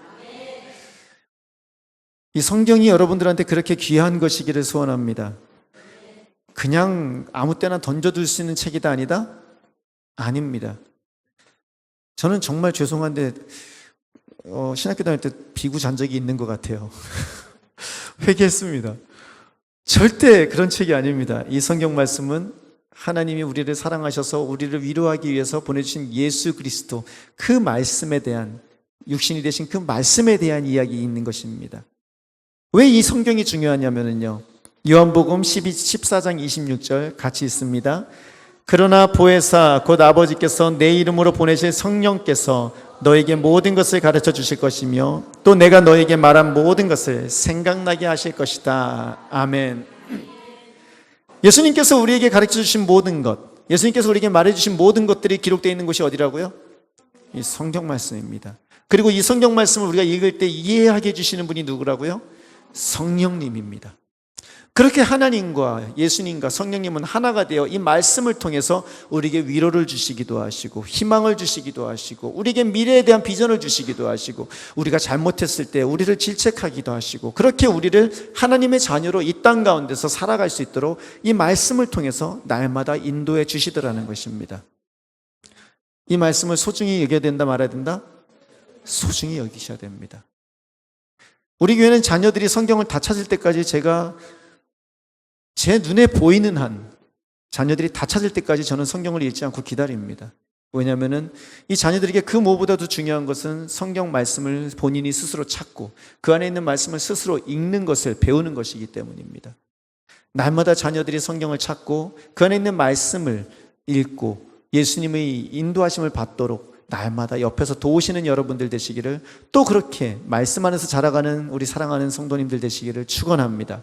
이 성경이 여러분들한테 그렇게 귀한 것이기를 소원합니다. 그냥 아무 때나 던져둘 수 있는 책이다 아니다? 아닙니다. 저는 정말 죄송한데 신학교 다닐 때 비구 잔 적이 있는 것 같아요. 회개했습니다. 절대 그런 책이 아닙니다. 이 성경 말씀은 하나님이 우리를 사랑하셔서 우리를 위로하기 위해서 보내주신 예수 그리스도, 그 말씀에 대한, 육신이 되신 그 말씀에 대한 이야기 있는 것입니다. 왜 이 성경이 중요하냐면요, 요한복음 14장 26절 같이 있습니다. 그러나 보혜사 곧 아버지께서 내 이름으로 보내실 성령께서 너에게 모든 것을 가르쳐 주실 것이며 또 내가 너에게 말한 모든 것을 생각나게 하실 것이다. 아멘. 예수님께서 우리에게 가르쳐 주신 모든 것, 예수님께서 우리에게 말해 주신 모든 것들이 기록되어 있는 곳이 어디라고요? 이 성경 말씀입니다. 그리고 이 성경 말씀을 우리가 읽을 때 이해하게 해주시는 분이 누구라고요? 성령님입니다. 그렇게 하나님과 예수님과 성령님은 하나가 되어 이 말씀을 통해서 우리에게 위로를 주시기도 하시고 희망을 주시기도 하시고 우리에게 미래에 대한 비전을 주시기도 하시고 우리가 잘못했을 때 우리를 질책하기도 하시고 그렇게 우리를 하나님의 자녀로 이 땅 가운데서 살아갈 수 있도록 이 말씀을 통해서 날마다 인도해 주시더라는 것입니다. 이 말씀을 소중히 여겨야 된다 말아야 된다? 소중히 여기셔야 됩니다. 우리 교회는 자녀들이 성경을 다 찾을 때까지 제가 제 눈에 보이는 한 자녀들이 다 찾을 때까지 저는 성경을 읽지 않고 기다립니다. 왜냐하면 이 자녀들에게 그 무엇보다도 중요한 것은 성경 말씀을 본인이 스스로 찾고 그 안에 있는 말씀을 스스로 읽는 것을 배우는 것이기 때문입니다. 날마다 자녀들이 성경을 찾고 그 안에 있는 말씀을 읽고 예수님의 인도하심을 받도록 날마다 옆에서 도우시는 여러분들 되시기를, 또 그렇게 말씀 안에서 자라가는 우리 사랑하는 성도님들 되시기를 축원합니다.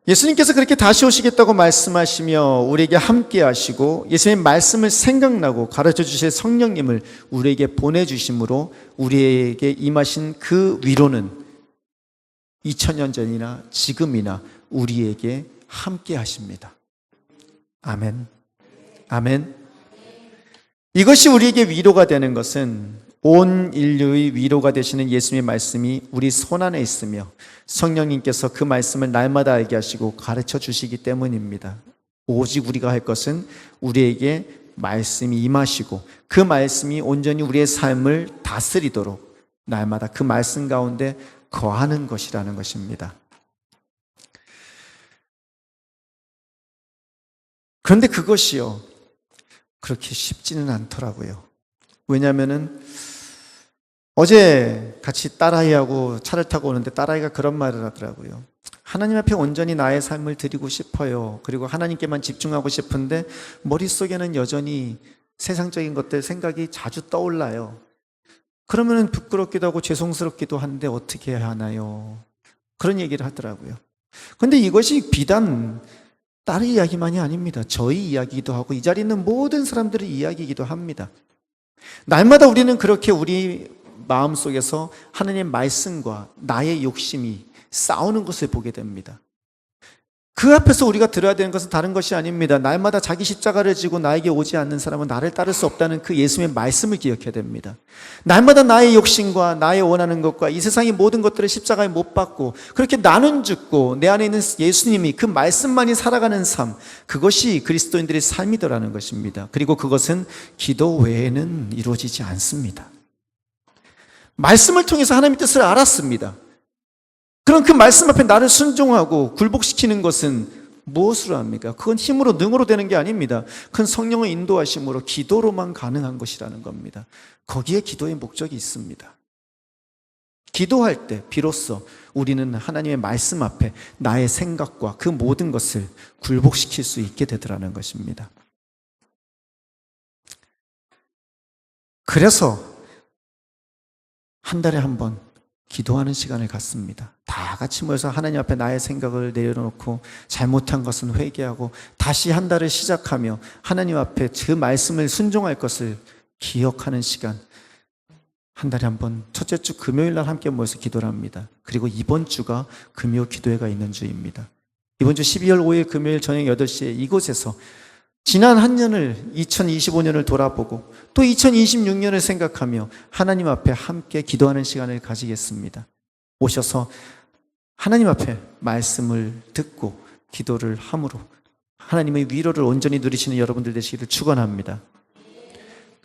예수님께서 그렇게 다시 오시겠다고 말씀하시며 우리에게 함께 하시고 예수님의 말씀을 생각나고 가르쳐 주실 성령님을 우리에게 보내주심으로 우리에게 임하신 그 위로는 2000년 전이나 지금이나 우리에게 함께 하십니다. 아멘. 아멘. 이것이 우리에게 위로가 되는 것은 온 인류의 위로가 되시는 예수님의 말씀이 우리 손안에 있으며 성령님께서 그 말씀을 날마다 알게 하시고 가르쳐 주시기 때문입니다. 오직 우리가 할 것은 우리에게 말씀이 임하시고 그 말씀이 온전히 우리의 삶을 다스리도록 날마다 그 말씀 가운데 거하는 것이라는 것입니다. 그런데 그것이요, 그렇게 쉽지는 않더라고요. 왜냐하면은 어제 같이 딸아이하고 차를 타고 오는데 딸아이가 그런 말을 하더라고요. 하나님 앞에 온전히 나의 삶을 드리고 싶어요. 그리고 하나님께만 집중하고 싶은데 머릿속에는 여전히 세상적인 것들 생각이 자주 떠올라요. 그러면 부끄럽기도 하고 죄송스럽기도 한데 어떻게 해야 하나요? 그런 얘기를 하더라고요. 그런데 이것이 비단 딸의 이야기만이 아닙니다. 저희 이야기이기도 하고 이 자리에 있는 모든 사람들의 이야기이기도 합니다. 날마다 우리는 그렇게 우리 마음속에서 하나님의 말씀과 나의 욕심이 싸우는 것을 보게 됩니다. 그 앞에서 우리가 들어야 되는 것은 다른 것이 아닙니다. 날마다 자기 십자가를 지고 나에게 오지 않는 사람은 나를 따를 수 없다는 그 예수님의 말씀을 기억해야 됩니다. 날마다 나의 욕심과 나의 원하는 것과 이 세상의 모든 것들을 십자가에 못 박고 그렇게 나눈 죽고 내 안에 있는 예수님이 그 말씀만이 살아가는 삶, 그것이 그리스도인들의 삶이더라는 것입니다. 그리고 그것은 기도 외에는 이루어지지 않습니다. 말씀을 통해서 하나님의 뜻을 알았습니다. 그럼 그 말씀 앞에 나를 순종하고 굴복시키는 것은 무엇으로 합니까? 그건 힘으로 능으로 되는 게 아닙니다. 큰 성령의 인도하심으로 기도로만 가능한 것이라는 겁니다. 거기에 기도의 목적이 있습니다. 기도할 때 비로소 우리는 하나님의 말씀 앞에 나의 생각과 그 모든 것을 굴복시킬 수 있게 되더라는 것입니다. 그래서 한 달에 한 번 기도하는 시간을 갖습니다. 다 같이 모여서 하나님 앞에 나의 생각을 내려놓고 잘못한 것은 회개하고 다시 한 달을 시작하며 하나님 앞에 그 말씀을 순종할 것을 기억하는 시간, 한 달에 한 번 첫째 주 금요일 날 함께 모여서 기도를 합니다. 그리고 이번 주가 금요 기도회가 있는 주입니다. 이번 주 12월 5일 금요일 저녁 8시에 이곳에서 지난 한 년을 2025년을 돌아보고 또 2026년을 생각하며 하나님 앞에 함께 기도하는 시간을 가지겠습니다. 오셔서 하나님 앞에 말씀을 듣고 기도를 함으로 하나님의 위로를 온전히 누리시는 여러분들 되시기를 축원합니다.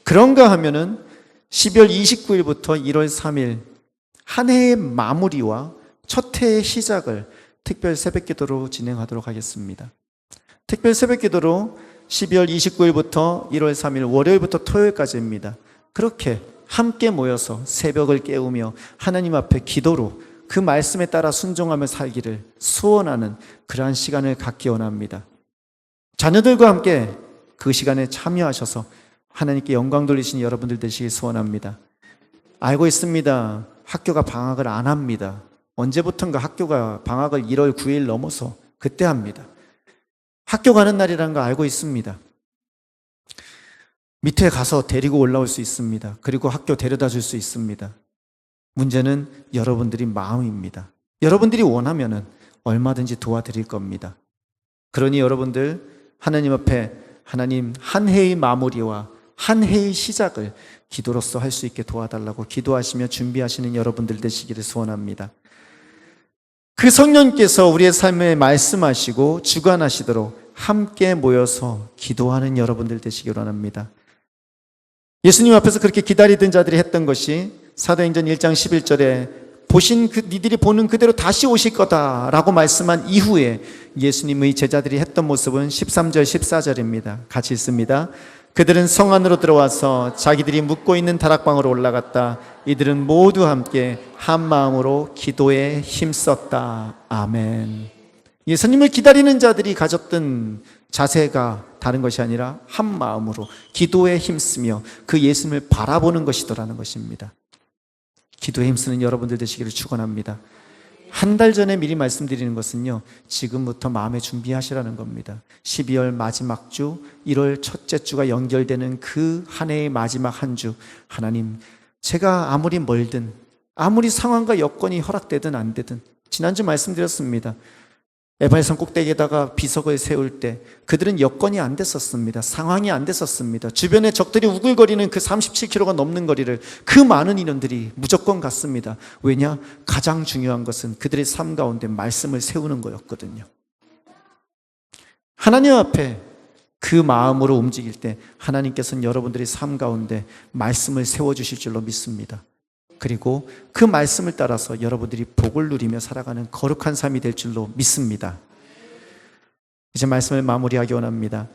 그런가 하면은 12월 29일부터 1월 3일 한 해의 마무리와 첫 해의 시작을 특별 새벽기도로 진행하도록 하겠습니다. 특별 새벽기도로 12월 29일부터 1월 3일 월요일부터 토요일까지입니다. 그렇게 함께 모여서 새벽을 깨우며 하나님 앞에 기도로 그 말씀에 따라 순종하며 살기를 소원하는 그러한 시간을 갖기 원합니다. 자녀들과 함께 그 시간에 참여하셔서 하나님께 영광 돌리시는 여러분들 되시길 소원합니다. 알고 있습니다. 학교가 방학을 안 합니다. 언제부턴가 학교가 방학을 1월 9일 넘어서 그때 합니다. 학교 가는 날이라는 거 알고 있습니다. 밑에 가서 데리고 올라올 수 있습니다. 그리고 학교 데려다 줄 수 있습니다. 문제는 여러분들이 마음입니다. 여러분들이 원하면은 얼마든지 도와드릴 겁니다. 그러니 여러분들 하나님 앞에 하나님 한 해의 마무리와 한 해의 시작을 기도로서 할 수 있게 도와달라고 기도하시며 준비하시는 여러분들 되시기를 소원합니다. 그 성령께서 우리의 삶에 말씀하시고 주관하시도록 함께 모여서 기도하는 여러분들 되시기 원합니다. 예수님 앞에서 그렇게 기다리던 자들이 했던 것이 사도행전 1장 11절에 보신 니들이 보는 그대로 다시 오실 거다라고 말씀한 이후에 예수님의 제자들이 했던 모습은 13절 14절입니다. 같이 읽습니다. 그들은 성 안으로 들어와서 자기들이 묵고 있는 다락방으로 올라갔다. 이들은 모두 함께 한 마음으로 기도에 힘썼다. 아멘. 예수님을 기다리는 자들이 가졌던 자세가 다른 것이 아니라 한 마음으로 기도에 힘쓰며 그 예수님을 바라보는 것이더라는 것입니다. 기도에 힘쓰는 여러분들 되시기를 축원합니다. 한 달 전에 미리 말씀드리는 것은요, 지금부터 마음에 준비하시라는 겁니다. 12월 마지막 주, 1월 첫째 주가 연결되는 그 한 해의 마지막 한 주, 하나님, 제가 아무리 멀든, 아무리 상황과 여건이 허락되든 안 되든, 지난주 말씀드렸습니다. 에발산 꼭대기에다가 비석을 세울 때 그들은 여건이 안 됐었습니다. 상황이 안 됐었습니다. 주변에 적들이 우글거리는 그 37km가 넘는 거리를 그 많은 인원들이 무조건 갔습니다. 왜냐? 가장 중요한 것은 그들의 삶 가운데 말씀을 세우는 거였거든요. 하나님 앞에 그 마음으로 움직일 때 하나님께서는 여러분들의 삶 가운데 말씀을 세워주실 줄로 믿습니다. 그리고 그 말씀을 따라서 여러분들이 복을 누리며 살아가는 거룩한 삶이 될 줄로 믿습니다. 이제 말씀을 마무리하기 원합니다.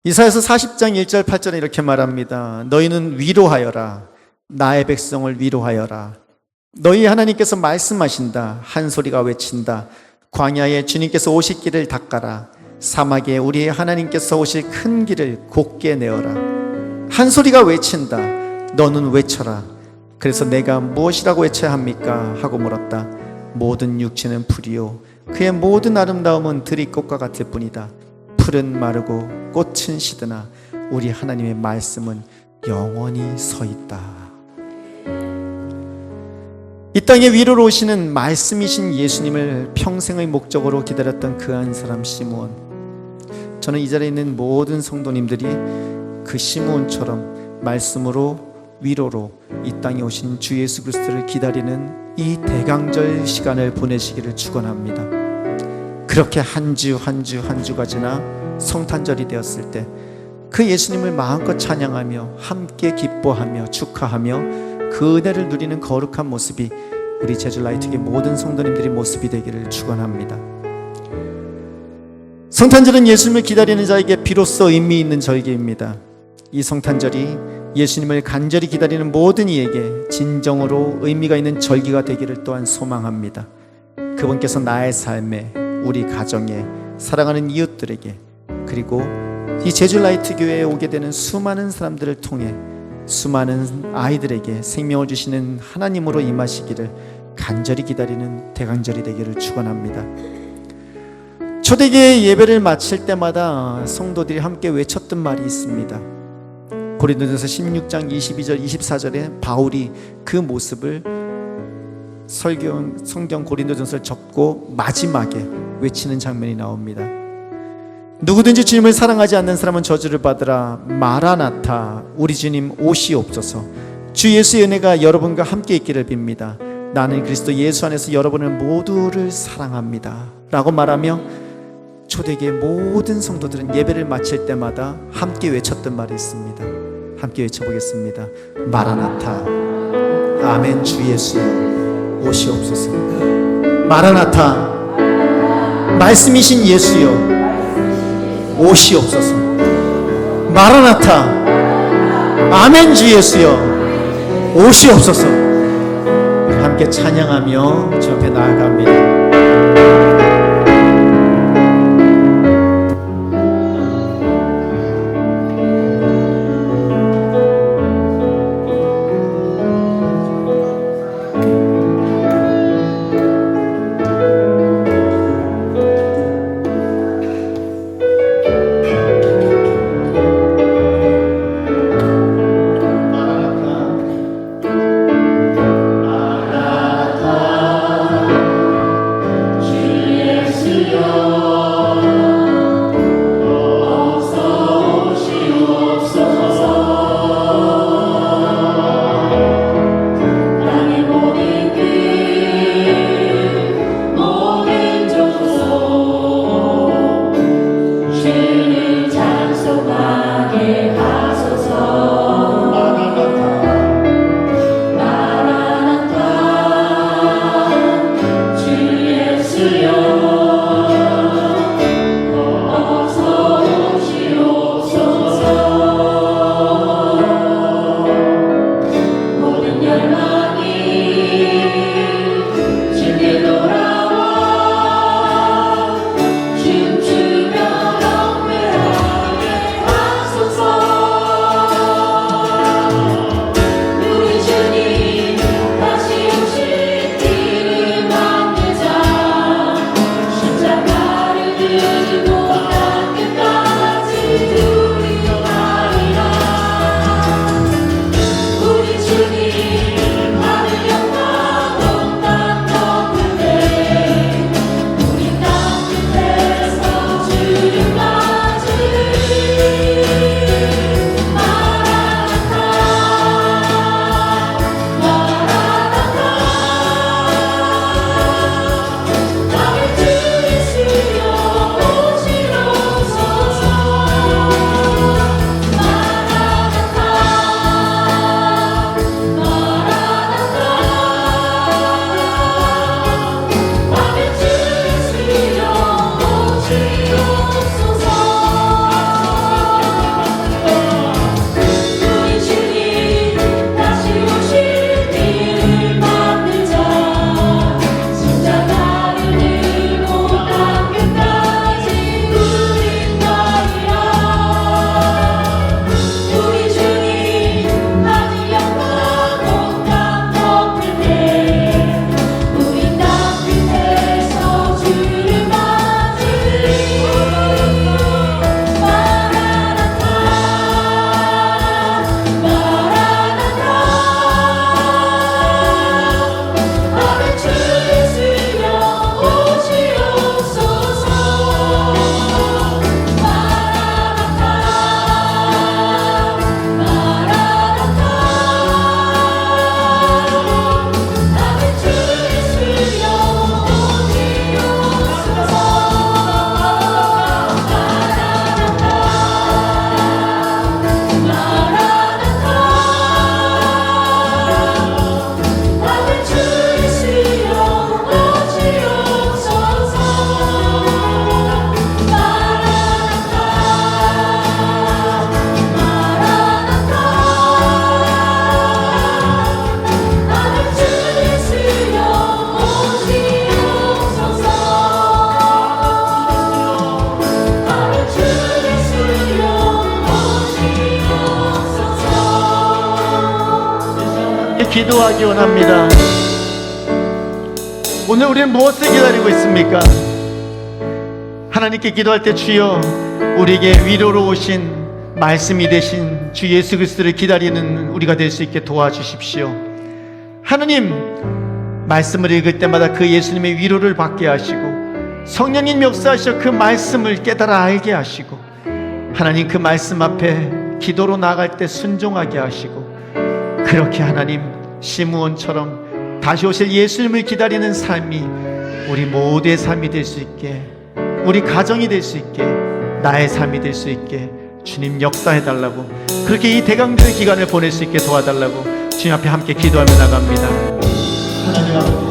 이사야서 40장 1절 8절에 이렇게 말합니다. 너희는 위로하여라. 나의 백성을 위로하여라. 너희 하나님께서 말씀하신다. 한 소리가 외친다. 광야에 주님께서 오실 길을 닦아라. 사막에 우리의 하나님께서 오실 큰 길을 곧게 내어라. 한 소리가 외친다. 너는 외쳐라. 그래서 내가 무엇이라고 외쳐야 합니까? 하고 물었다. 모든 육체는 풀이요 그의 모든 아름다움은 들이꽃과 같을 뿐이다. 풀은 마르고 꽃은 시드나 우리 하나님의 말씀은 영원히 서 있다. 이 땅에 위로로 오시는 말씀이신 예수님을 평생의 목적으로 기다렸던 그 한 사람 시므온. 저는 이 자리에 있는 모든 성도님들이 그 시므온처럼 말씀으로 위로로 이 땅에 오신 주 예수 그리스도를 기다리는 이 대강절 시간을 보내시기를 축원합니다. 그렇게 한 주 한 주가 지나 성탄절이 되었을 때 그 예수님을 마음껏 찬양하며 함께 기뻐하며 축하하며 그 은혜를 누리는 거룩한 모습이 우리 제주라이트의 모든 성도님들의 모습이 되기를 축원합니다. 성탄절은 예수님을 기다리는 자에게 비로소 의미 있는 절기입니다. 이 성탄절이 예수님을 간절히 기다리는 모든 이에게 진정으로 의미가 있는 절기가 되기를 또한 소망합니다. 그분께서 나의 삶에, 우리 가정에, 사랑하는 이웃들에게, 그리고 이 제주라이트 교회에 오게 되는 수많은 사람들을 통해 수많은 아이들에게 생명을 주시는 하나님으로 임하시기를 간절히 기다리는 대강절이 되기를 축원합니다. 초대교회 예배를 마칠 때마다 성도들이 함께 외쳤던 말이 있습니다. 고린도전서 16장 22절 24절에 바울이 그 모습을 성경 고린도전서를 접고 마지막에 외치는 장면이 나옵니다. 누구든지 주님을 사랑하지 않는 사람은 저주를 받으라. 마라나타, 우리 주님 오시옵소서. 주 예수의 은혜가 여러분과 함께 있기를 빕니다. 나는 그리스도 예수 안에서 여러분을 모두를 사랑합니다 라고 말하며 초대교회 모든 성도들은 예배를 마칠 때마다 함께 외쳤던 말이 있습니다. 함께 외쳐보겠습니다. 마라나타, 아멘. 주 예수 오시옵소서. 마라나타, 말씀이신 예수여 오시옵소서. 마라나타, 아멘. 주 예수여 오시옵소서. 함께 찬양하며 주 앞에 나아갑니다. 주 기도하기 원합니다. 오늘 우리는 무엇을 기다리고 있습니까? 하나님께 기도할 때 주여 우리에게 위로로 오신 말씀이 되신 주 예수 그리스도를 기다리는 우리가 될 수 있게 도와주십시오. 하나님, 말씀을 읽을 때마다 그 예수님의 위로를 받게 하시고 성령님 역사하셔 그 말씀을 깨달아 알게 하시고 하나님 그 말씀 앞에 기도로 나아갈 때 순종하게 하시고 그렇게 하나님 시므온처럼 다시 오실 예수님을 기다리는 삶이 우리 모두의 삶이 될 수 있게, 우리 가정이 될 수 있게, 나의 삶이 될 수 있게 주님 역사해달라고, 그렇게 이 대강절 기간을 보낼 수 있게 도와달라고 주님 앞에 함께 기도하며 나갑니다. 하나님 아버지,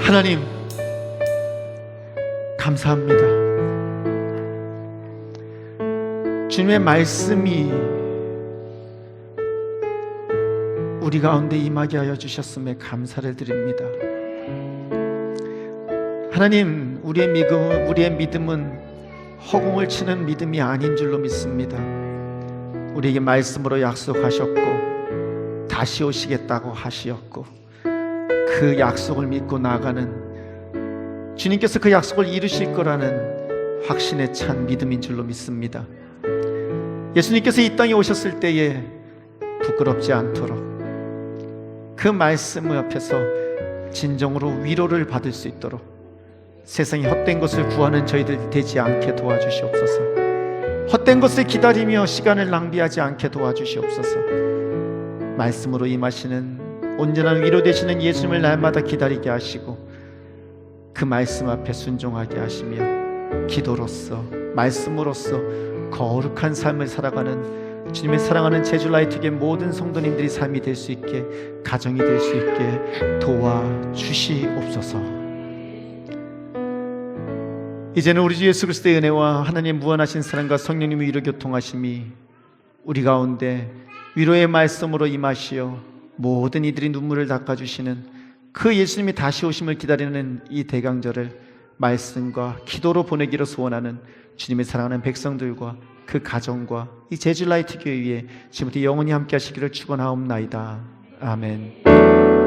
하나님 감사합니다. 주님의 말씀이 우리 가운데 임하게 하여 주셨음에 감사를 드립니다. 하나님, 우리의 믿음은 허공을 치는 믿음이 아닌 줄로 믿습니다. 우리에게 말씀으로 약속하셨고 다시 오시겠다고 하시었고 그 약속을 믿고 나아가는 주님께서 그 약속을 이루실 거라는 확신에 찬 믿음인 줄로 믿습니다. 예수님께서 이 땅에 오셨을 때에 부끄럽지 않도록 그 말씀 앞에서 진정으로 위로를 받을 수 있도록 세상에 헛된 것을 구하는 저희들 되지 않게 도와주시옵소서. 헛된 것을 기다리며 시간을 낭비하지 않게 도와주시옵소서. 말씀으로 임하시는 온전한 위로 되시는 예수님을 날마다 기다리게 하시고 그 말씀 앞에 순종하게 하시며 기도로서 말씀으로써 거룩한 삶을 살아가는 주님의 사랑하는 제주라이트교회 모든 성도님들이 삶이 될 수 있게, 가정이 될 수 있게 도와주시옵소서. 이제는 우리 주 예수 그리스도의 은혜와 하나님의 무한하신 사랑과 성령님의 위로 교통하심이 우리 가운데 위로의 말씀으로 임하시어 모든 이들이 눈물을 닦아주시는 그 예수님이 다시 오심을 기다리는 이 대강절을 말씀과 기도로 보내기로 소원하는 주님의 사랑하는 백성들과 그 가정과 이 제주라이트 교회 위에 지금부터 영원히 함께 하시기를 축원하옵나이다. 아멘.